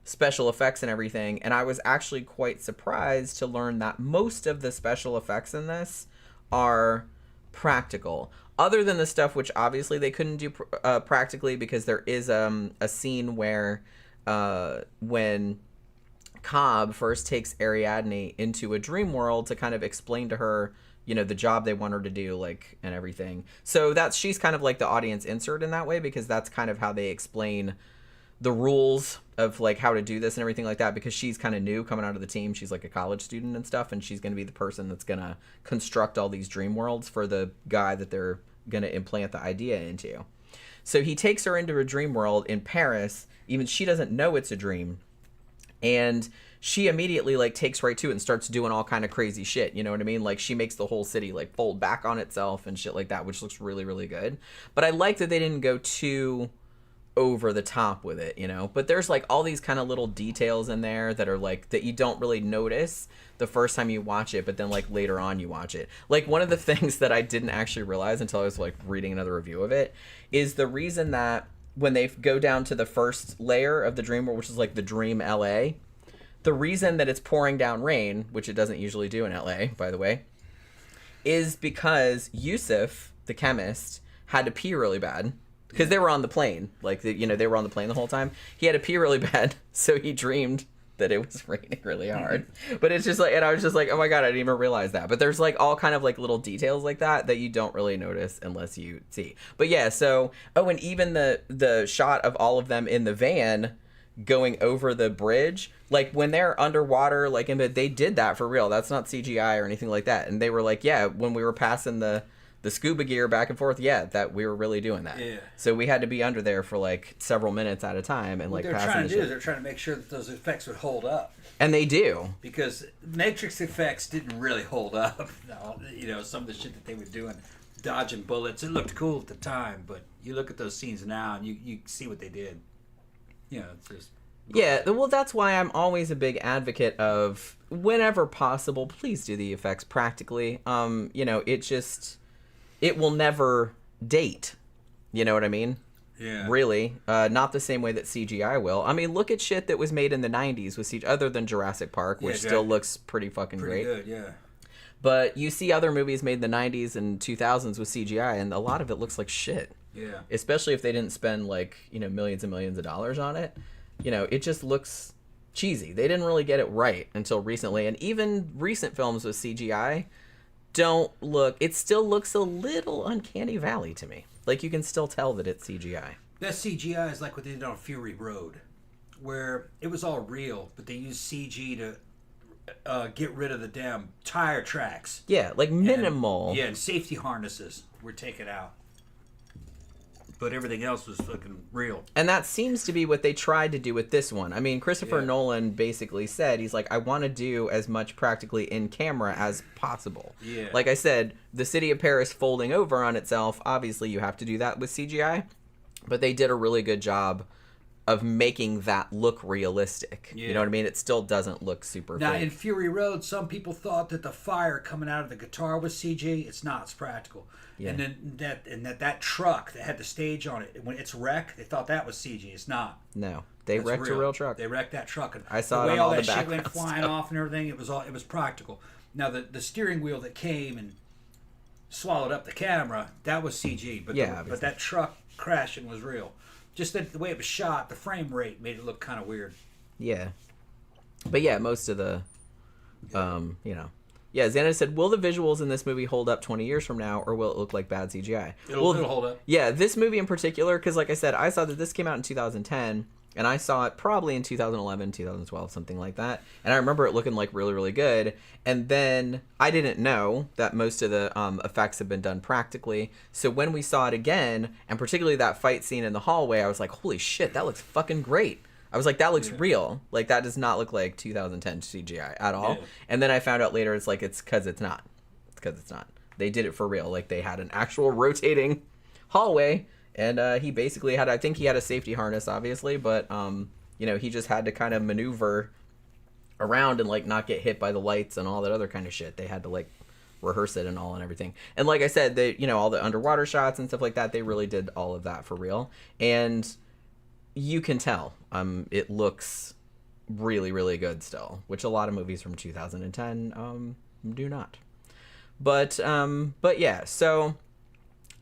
special effects and everything, and I was actually quite surprised to learn that most of the special effects in this are practical. Other than the stuff which obviously they couldn't do practically, because there is a scene where when Cobb first takes Ariadne into a dream world to kind of explain to her the job they want her to do, like, and everything. So she's kind of like the audience insert in that way, because that's kind of how they explain the rules of like how to do this and everything like that, because she's kind of new coming out of the team. She's like a college student and stuff, and she's going to be the person that's going to construct all these dream worlds for the guy that they're going to implant the idea into. So he takes her into a dream world in Paris. Even she doesn't know it's a dream. And she immediately like takes right to it and starts doing all kind of crazy shit. You know what I mean? Like she makes the whole city like fold back on itself and shit like that, which looks really, really good. But I like that they didn't go too over the top with it, But there's like all these kind of little details in there that are like that you don't really notice the first time you watch it, but then like later on you watch it. Like one of the things that I didn't actually realize until I was like reading another review of it is the reason that when they go down to the first layer of the dream world, which is like the dream LA, the reason that it's pouring down rain, which it doesn't usually do in LA, by the way, is because Yusuf, the chemist, had to pee really bad. Because they were on the plane. They were on the plane the whole time. He had to pee really bad, so he dreamed that it was raining really hard. But it's just like, and I was just like, oh my god, I didn't even realize that. But there's like all kind of like little details like that you don't really notice unless you see. But yeah, so, and even the shot of all of them in the van going over the bridge, like when they're underwater, like they did that for real. That's not CGI or anything like that. And they were like, yeah, when we were passing the scuba gear back and forth, that we were really doing that. Yeah. So we had to be under there for like several minutes at a time and like passing the shit. They're trying to make sure that those effects would hold up. And they do. Because Matrix effects didn't really hold up. Some of the shit that they were doing, dodging bullets, it looked cool at the time, but you look at those scenes now and you see what they did. It's just... Yeah, well, that's why I'm always a big advocate of, whenever possible, please do the effects practically. It will never date. You know what I mean? Yeah. Really. Not the same way that CGI will. I mean, look at shit that was made in the 90s with CGI, other than Jurassic Park, which still looks pretty fucking great. Pretty good, yeah. But you see other movies made in the 90s and 2000s with CGI, and a lot of it looks like shit. Yeah. Especially if they didn't spend, millions and millions of dollars on it. It just looks cheesy. They didn't really get it right until recently. And even recent films with CGI... it still looks a little uncanny valley to me. Like, you can still tell that it's CGI. That CGI is like what they did on Fury Road, where it was all real, but they used CG to get rid of the damn tire tracks. Yeah, like minimal. And safety harnesses were taken out. But everything else was fucking real. And that seems to be what they tried to do with this one. I mean, Christopher Nolan basically said, he's like, I want to do as much practically in camera as possible. Yeah. Like I said, the city of Paris folding over on itself, obviously you have to do that with CGI. But they did a really good job of making that look realistic. Yeah. You know what I mean? It still doesn't look super Now, fake. in Fury Road, some people thought that the fire coming out of the guitar was CG. It's not. It's practical. Yeah. And then that truck that had the stage on it, when it's wrecked, they thought that was CG. It's not. No. They wrecked a real truck. They wrecked that truck. And I saw it on all the background shit went flying off and everything, it was practical. Now, the steering wheel that came and swallowed up the camera, that was CG. But but that truck crashing was real. Just the way it was shot, the frame rate made it look kind of weird. Yeah. But yeah, most of the, Yeah, Xánada said, will the visuals in this movie hold up 20 years from now, or will it look like bad CGI? It'll hold up. Yeah, this movie in particular, because like I said, I saw that this came out in 2010, and I saw it probably in 2011, 2012, something like that. And I remember it looking like really, really good. And then I didn't know that most of the effects had been done practically. So when we saw it again, and particularly that fight scene in the hallway, I was like, holy shit, that looks fucking great. I was like, that looks real. Like, that does not look like 2010 CGI at all. Yeah. And then I found out later, it's like, it's because it's not. It's because it's not. They did it for real. Like, they had an actual rotating hallway. And he basically had, I think he had a safety harness, obviously, but, he just had to kind of maneuver around and, like, not get hit by the lights and all that other kind of shit. They had to, like, rehearse it and all and everything. And like I said, they, all the underwater shots and stuff like that, they really did all of that for real. And you can tell, it looks really, really good still, which a lot of movies from 2010 do not. But yeah, so...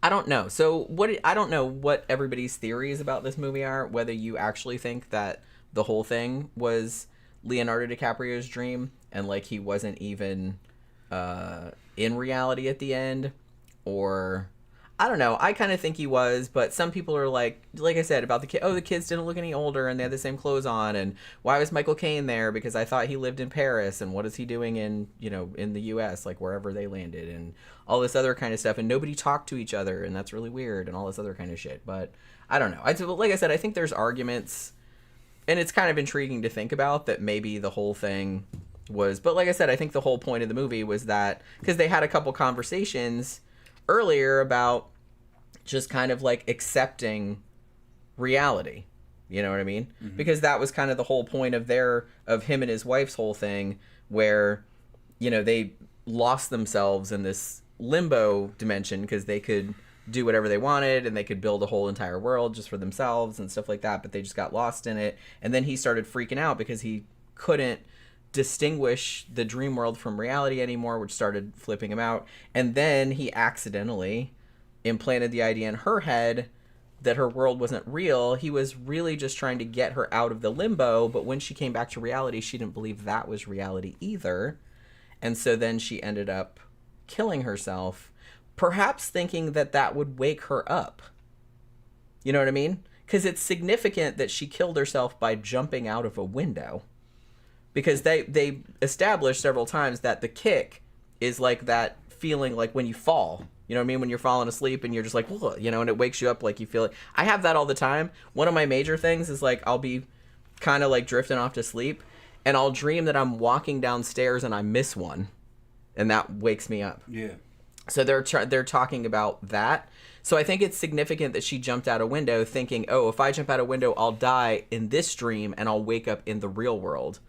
I don't know. So I don't know what everybody's theories about this movie are, whether you actually think that the whole thing was Leonardo DiCaprio's dream and like he wasn't even in reality at the end, or I don't know. I kind of think he was, but some people are like I said about the kid. Oh, the kids didn't look any older and they had the same clothes on, and why was Michael Caine there? Because I thought he lived in Paris, and what is he doing in in the U.S. like wherever they landed, and all this other kind of stuff, and nobody talked to each other, and that's really weird, and all this other kind of shit. But I don't know. Like I said, I think there's arguments, and it's kind of intriguing to think about that maybe the whole thing was. But like I said, I think the whole point of the movie was that because they had a couple conversations earlier about just kind of like accepting reality, you know what I mean? Mm-hmm. Because that was kind of the whole point of him and his wife's whole thing, where they lost themselves in this limbo dimension because they could do whatever they wanted, and they could build a whole entire world just for themselves and stuff like that, but they just got lost in it. And then he started freaking out because he couldn't distinguish the dream world from reality anymore, which started flipping him out. And then he accidentally implanted the idea in her head that her world wasn't real. He was really just trying to get her out of the limbo, but when she came back to reality, she didn't believe that was reality either. And so then she ended up killing herself, perhaps thinking that that would wake her up. You know what I mean? Because it's significant that she killed herself by jumping out of a window. Because they established several times that the kick is like that feeling like when you fall. You know what I mean? When you're falling asleep and you're just like, ugh, you know, and it wakes you up like you feel it. I have that all the time. One of my major things is like I'll be kind of like drifting off to sleep and I'll dream that I'm walking downstairs and I miss one. And that wakes me up. Yeah. So they're talking about that. So I think it's significant that she jumped out a window thinking, oh, if I jump out a window, I'll die in this dream and I'll wake up in the real world.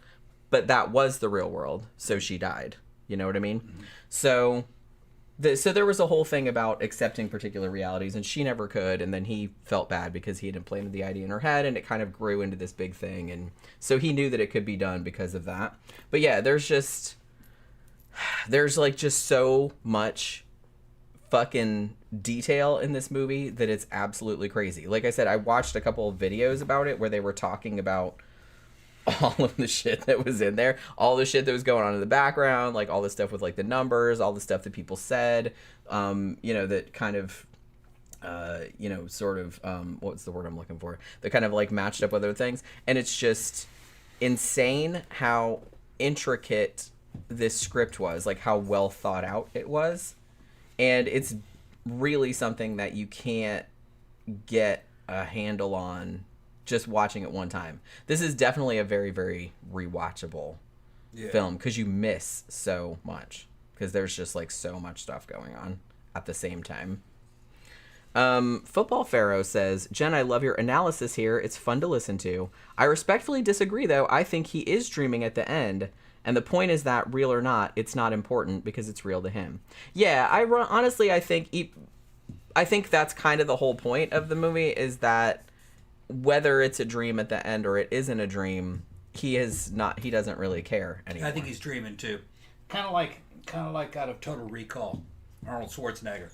But that was the real world, so she died. You know what I mean? Mm-hmm. So there was a whole thing about accepting particular realities, and she never could, and then he felt bad because he had implanted the idea in her head, and it kind of grew into this big thing, and so he knew that it could be done because of that. But yeah, there's like just so much fucking detail in this movie that it's absolutely crazy. Like I said, I watched a couple of videos about it where they were talking about all of the shit that was in there, all the shit that was going on in the background, like all the stuff with like the numbers, all the stuff that people said, you know, that kind of, you know, sort of, what's the word I'm looking for? That kind of like matched up with other things. And it's just insane how intricate this script was, like how well thought out it was. And it's really something that you can't get a handle on just watching it one time. This is definitely a very, very rewatchable film because you miss so much because there's just like so much stuff going on at the same time. Football Pharaoh says, Jen, I love your analysis here. It's fun to listen to. I respectfully disagree, though. I think he is dreaming at the end. And the point is that, real or not, it's not important because it's real to him. Yeah, honestly, I think that's kind of the whole point of the movie is that whether it's a dream at the end or it isn't a dream, he doesn't really care anymore. I think he's dreaming too. Kind of like out of Total Recall, Arnold Schwarzenegger.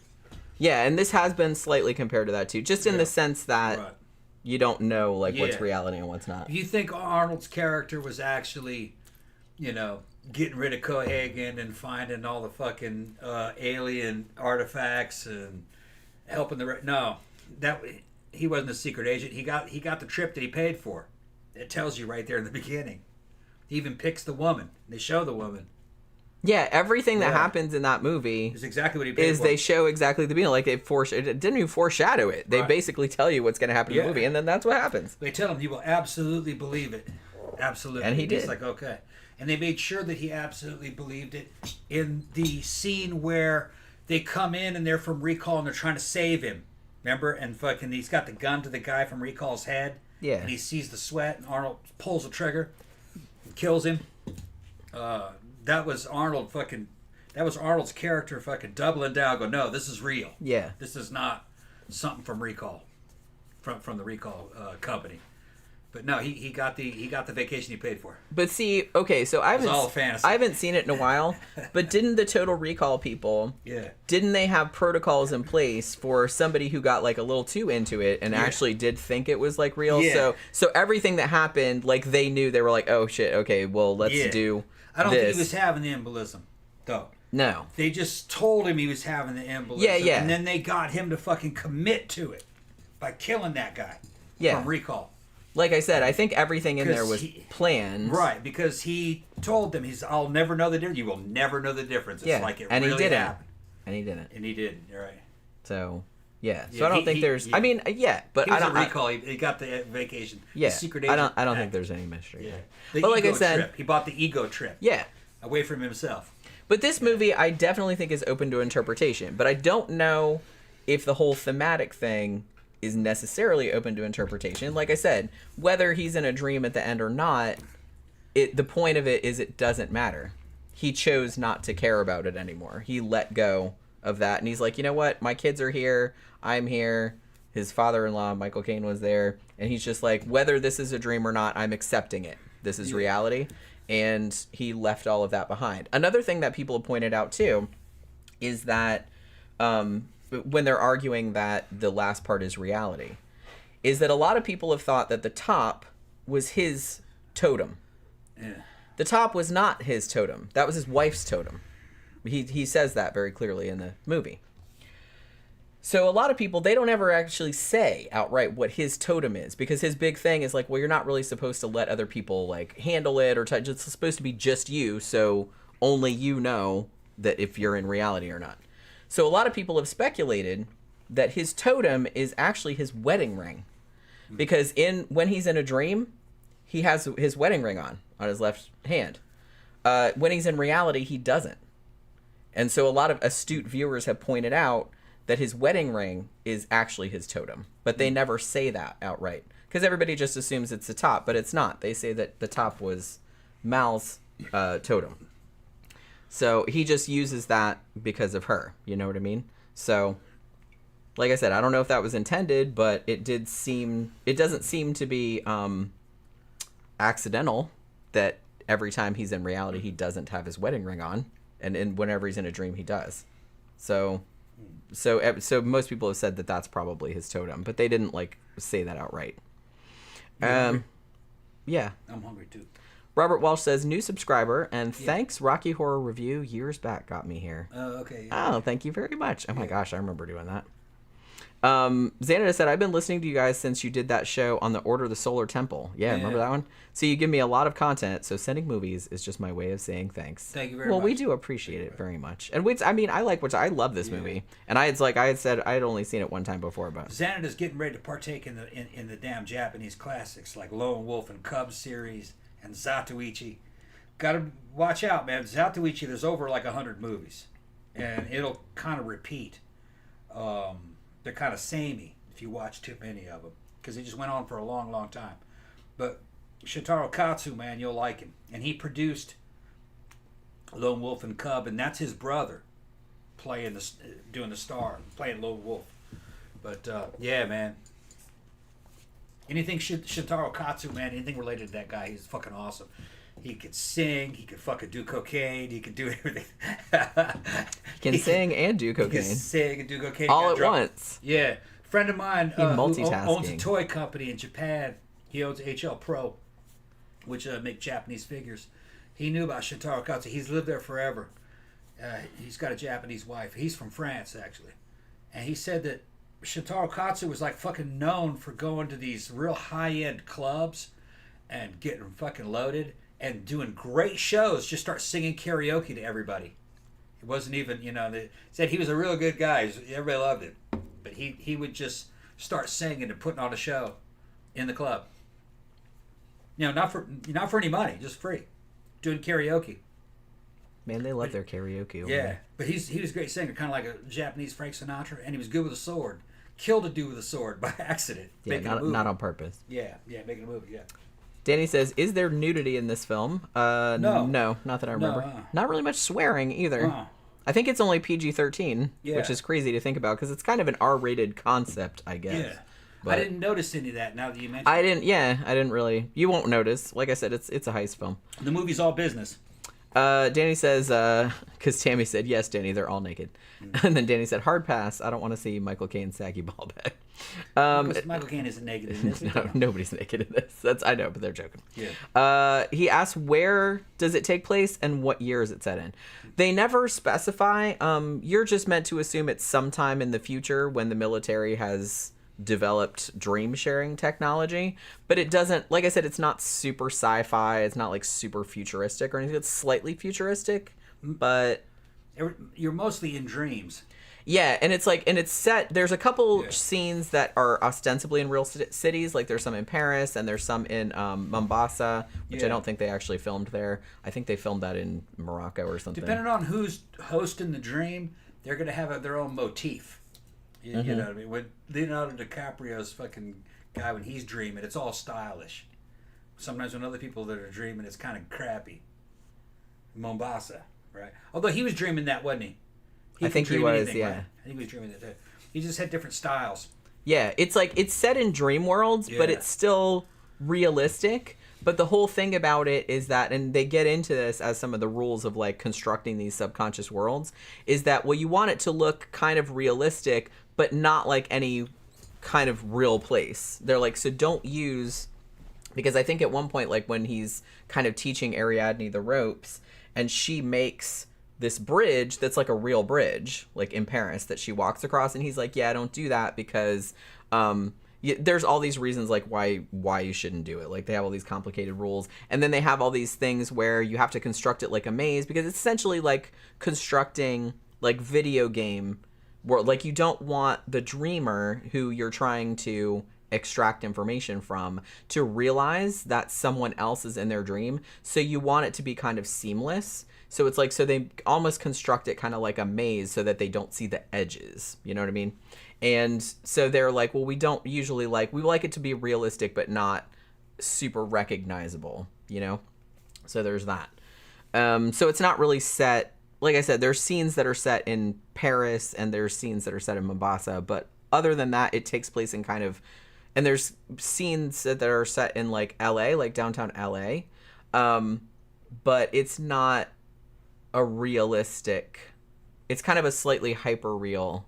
Yeah, and this has been slightly compared to that too, just in the sense that you don't know like what's reality and what's not. Do you think Arnold's character was actually, you know, getting rid of Cohagen and finding all the fucking alien artifacts and helping no, that he wasn't a secret agent. He got the trip that he paid for. It tells you right there in the beginning. He even picks the woman. They show the woman. Yeah, everything that happens in that movie is exactly what he paid for. They show exactly the beginning. Like it didn't even foreshadow it. They basically tell you what's going to happen in the movie, and then that's what happens. They tell him you will absolutely believe it. Absolutely. And he did. He's like, okay. And they made sure that he absolutely believed it in the scene where they come in and they're from Recall and they're trying to save him. Remember? And fucking he's got the gun to the guy from Recall's head. Yeah. And he sees the sweat and Arnold pulls the trigger, kills him. That was Arnold's character fucking doubling down, go, no, this is real. Yeah. This is not something from Recall. From the Recall company. But no, he got the vacation he paid for. But see, okay, so I haven't seen it in a while. But didn't the Total Recall people? Yeah. Didn't they have protocols in place for somebody who got like a little too into it and actually did think it was like real? Yeah. So everything that happened, like they knew, they were like, oh shit, okay, well let's do. I don't think he was having the embolism, though. No. They just told him he was having the embolism. Yeah. And then they got him to fucking commit to it by killing that guy from Recall. Like I said, I think everything in there was planned. Right, because he told them, I'll never know the difference. You will never know the difference. It's like it really happened. And he didn't. And he didn't, you're right. So, yeah. So I don't think there's... I mean, but he was a Recall. He got the vacation. Yeah. The secret agent. I don't think there's any mystery there. But like I said... Trip. He bought the ego trip. Yeah. Away from himself. But this movie, I definitely think is open to interpretation. But I don't know if the whole thematic thing is necessarily open to interpretation. Like I said, whether he's in a dream at the end or not, the point of it is it doesn't matter. He chose not to care about it anymore. He let go of that, and he's like, you know what, my kids are here, I'm here, his father-in-law Michael Caine was there, and he's just like, whether this is a dream or not, I'm accepting it, this is reality. And he left all of that behind. Another thing that people have pointed out too is that when they're arguing that the last part is reality, is that a lot of people have thought that the top was his totem. Yeah. The top was not his totem. That was his wife's totem. He says that very clearly in the movie. So a lot of people, they don't ever actually say outright what his totem is, because his big thing is like, well, you're not really supposed to let other people like handle it or touch. It's supposed to be just you, so only you know that if you're in reality or not. So a lot of people have speculated that his totem is actually his wedding ring, because when he's in a dream, he has his wedding ring on his left hand. When he's in reality, he doesn't. And so a lot of astute viewers have pointed out that his wedding ring is actually his totem, but they never say that outright, because everybody just assumes it's the top, but it's not. They say that the top was Mal's totem. So he just uses that because of her, you know what I mean? So, like I said, I don't know if that was intended, but it doesn't seem to be accidental that every time he's in reality, he doesn't have his wedding ring on, and whenever he's in a dream, he does. So most people have said that that's probably his totem, but they didn't like say that outright. Yeah. I'm hungry too. Robert Walsh says, new subscriber, and thanks, Rocky Horror Review years back got me here. Oh, okay. Oh, thank you very much. Oh my gosh, I remember doing that. Xánada said, I've been listening to you guys since you did that show on the Order of the Solar Temple. Yeah, remember that one? So you give me a lot of content, so sending movies is just my way of saying thanks. Thank you very much. Well, we do appreciate it very much. And I love this movie. And I had said I had only seen it one time before, but Xánada's getting ready to partake in the damn Japanese classics like Lone Wolf and Cub series and Zatoichi. Gotta watch out, man. Zatoichi, there's over like 100 movies. And it'll kind of repeat. They're kind of samey if you watch too many of them, because it just went on for a long, long time. But Shintaro Katsu, man, you'll like him. And he produced Lone Wolf and Cub, and that's his brother doing the star, playing Lone Wolf. But yeah, man. Anything Shintaro Katsu, man, anything related to that guy, he's fucking awesome. He could sing, he could fucking do cocaine, he could do everything. He can sing and do cocaine. He can sing and do cocaine. All at once. Yeah. A friend of mine who owns multitasking. a toy company in Japan, he owns HL Pro, which make Japanese figures. He knew about Shintaro Katsu. He's lived there forever. He's got a Japanese wife. He's from France, actually. And he said that Shintaro Katsu was like fucking known for going to these real high-end clubs and getting fucking loaded and doing great shows, just start singing karaoke to everybody. It wasn't even, they said he was a real good guy. Everybody loved him. But he would just start singing and putting on a show in the club. Not for any money, just free. Doing karaoke. Man, they love their karaoke over Yeah, there. but he was a great singer, kind of like a Japanese Frank Sinatra, and he was good with a sword. Killed a dude with a sword by accident. Yeah, not on purpose. Yeah, making a movie, yeah. Danny says, is there nudity in this film? No, not that I remember. No, Not really much swearing either. I think it's only PG-13, which is crazy to think about, because it's kind of an R-rated concept, I guess. Yeah. But I didn't notice any of that now that you mentioned I didn't really. You won't notice. Like I said, it's a heist film. The movie's all business. Danny says, because Tammy said, yes, Danny, they're all naked. And then Danny said, hard pass. I don't want to see Michael Caine's saggy ball bag. Michael Caine isn't naked in this. No, nobody's naked in this. I know, but they're joking. Yeah. He asked, where does it take place and what year is it set in? They never specify. You're just meant to assume it's sometime in the future when the military has developed dream sharing technology, but it doesn't, like I said, it's not super sci-fi, it's not like super futuristic or anything. It's slightly futuristic, but you're mostly in dreams. Yeah, and it's set, there's a couple scenes that are ostensibly in real cities, like there's some in Paris and there's some in Mombasa, which I don't think they actually filmed there. I think they filmed that in Morocco or something. Depending on who's hosting the dream, they're going to have their own motif. You know what I mean? When Leonardo DiCaprio's fucking guy, when he's dreaming, it's all stylish. Sometimes when other people that are dreaming, it's kind of crappy. Mombasa, right? Although he was dreaming that, wasn't he? I think he was, yeah. Right? I think he was dreaming that too. He just had different styles. Yeah, it's like it's set in dream worlds, but it's still realistic. But the whole thing about it is that, and they get into this as some of the rules of like constructing these subconscious worlds, is that, well, you want it to look kind of realistic, but not like any kind of real place. They're like, so don't use, because I think at one point, like when he's kind of teaching Ariadne the ropes, and she makes this bridge that's like a real bridge, like in Paris, that she walks across, and he's like, yeah, don't do that because there's all these reasons like why you shouldn't do it. Like they have all these complicated rules, and then they have all these things where you have to construct it like a maze, because it's essentially like constructing like video game world. Like you don't want the dreamer who you're trying to extract information from to realize that someone else is in their dream, so you want it to be kind of seamless. So it's like, so they almost construct it kind of like a maze so that they don't see the edges, you know what I mean? And so they're like, well, we don't usually like, we like it to be realistic but not super recognizable, you know? So there's that. So it's not really set, like I said, there's scenes that are set in Paris and there's scenes that are set in Mombasa, but other than that, it takes place in kind of, and there's scenes that are set in like LA, like downtown LA, but it's not a realistic, it's kind of a slightly hyper real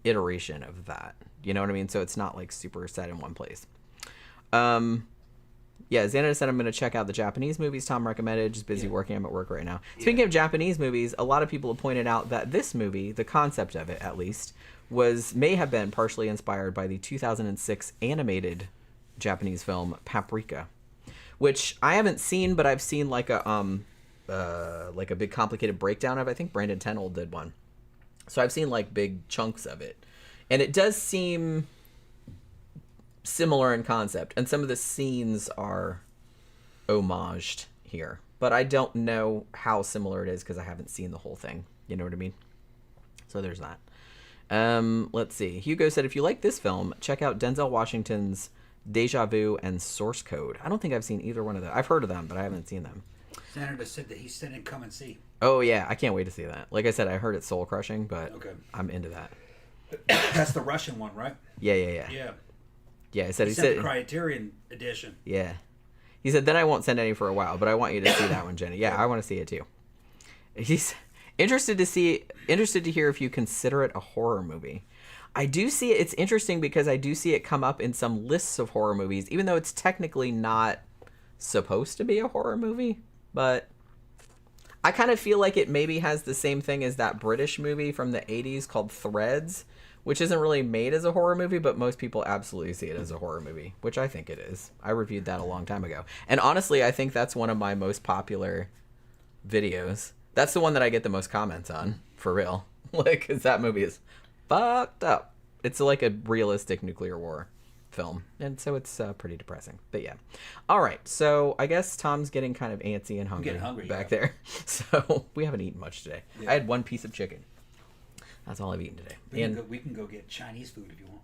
iteration of that, you know what I mean? So it's not like super set in one place. Yeah, Xánada said I'm going to check out the Japanese movies Tom recommended. Just busy working. I'm at work right now. Speaking of Japanese movies, a lot of people have pointed out that this movie, the concept of it at least, may have been partially inspired by the 2006 animated Japanese film Paprika, which I haven't seen, but I've seen like a big complicated breakdown of. I think Brandon Tenold did one, so I've seen like big chunks of it, and it does seem similar in concept, and some of the scenes are homaged here, but I don't know how similar it is because I haven't seen the whole thing, you know what I mean? So there's that. Let's see. Hugo said, if you like this film, check out Denzel Washington's Deja Vu and Source Code. I don't think I've seen either one of them. I've heard of them, but I haven't seen them. Senator said that he said in Come and See. Oh yeah, I can't wait to see that. Like I said, I heard it's soul crushing, but I'm into that. That's the Russian one, right? Yeah. Yeah, he said the Criterion edition. Yeah. He said, then I won't send any for a while, but I want you to see that one, Jenny. Yeah, I want to see it too. He's interested to hear if you consider it a horror movie. I do see it. It's interesting because I do see it come up in some lists of horror movies, even though it's technically not supposed to be a horror movie. But I kind of feel like it maybe has the same thing as that British movie from the 80s called Threads, which isn't really made as a horror movie, but most people absolutely see it as a horror movie, which I think it is. I reviewed that a long time ago. And honestly, I think that's one of my most popular videos. That's the one that I get the most comments on, for real. Like, 'cause that movie is fucked up. It's like a realistic nuclear war film, and so it's pretty depressing. But yeah. All right, so I guess Tom's getting kind of antsy and hungry back there. So we haven't eaten much today. Yeah. I had one piece of chicken. That's all I've eaten today. We can go get Chinese food if you want.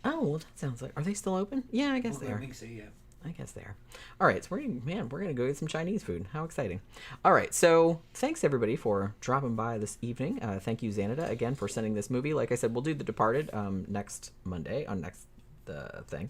Oh, well, that sounds like... Are they still open? Yeah, I guess they are. We can see, yeah. I guess they are. All right, so we're going to go get some Chinese food. How exciting. All right, so thanks, everybody, for dropping by this evening. Thank you, Xánada, again, for sending this movie. Like I said, we'll do The Departed next Monday on next thing.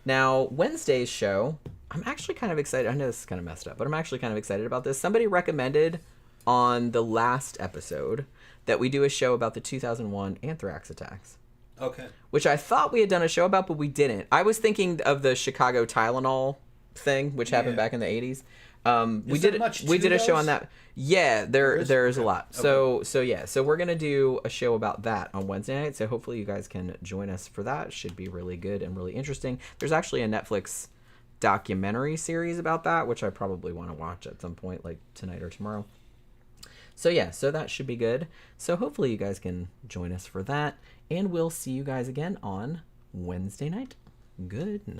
Now, Wednesday's show, I'm actually kind of excited. I know this is kind of messed up, but I'm actually kind of excited about this. Somebody recommended on the last episode that we do a show about the 2001 anthrax attacks. Okay. Which I thought we had done a show about, but we didn't. I was thinking of the Chicago Tylenol thing, which happened back in the 80s. We did a show on that. Yeah, there's a lot. Okay. So we're gonna do a show about that on Wednesday night. So hopefully you guys can join us for that. Should be really good and really interesting. There's actually a Netflix documentary series about that, which I probably want to watch at some point, like tonight or tomorrow. So yeah, so that should be good. So hopefully you guys can join us for that. And we'll see you guys again on Wednesday night. Good night.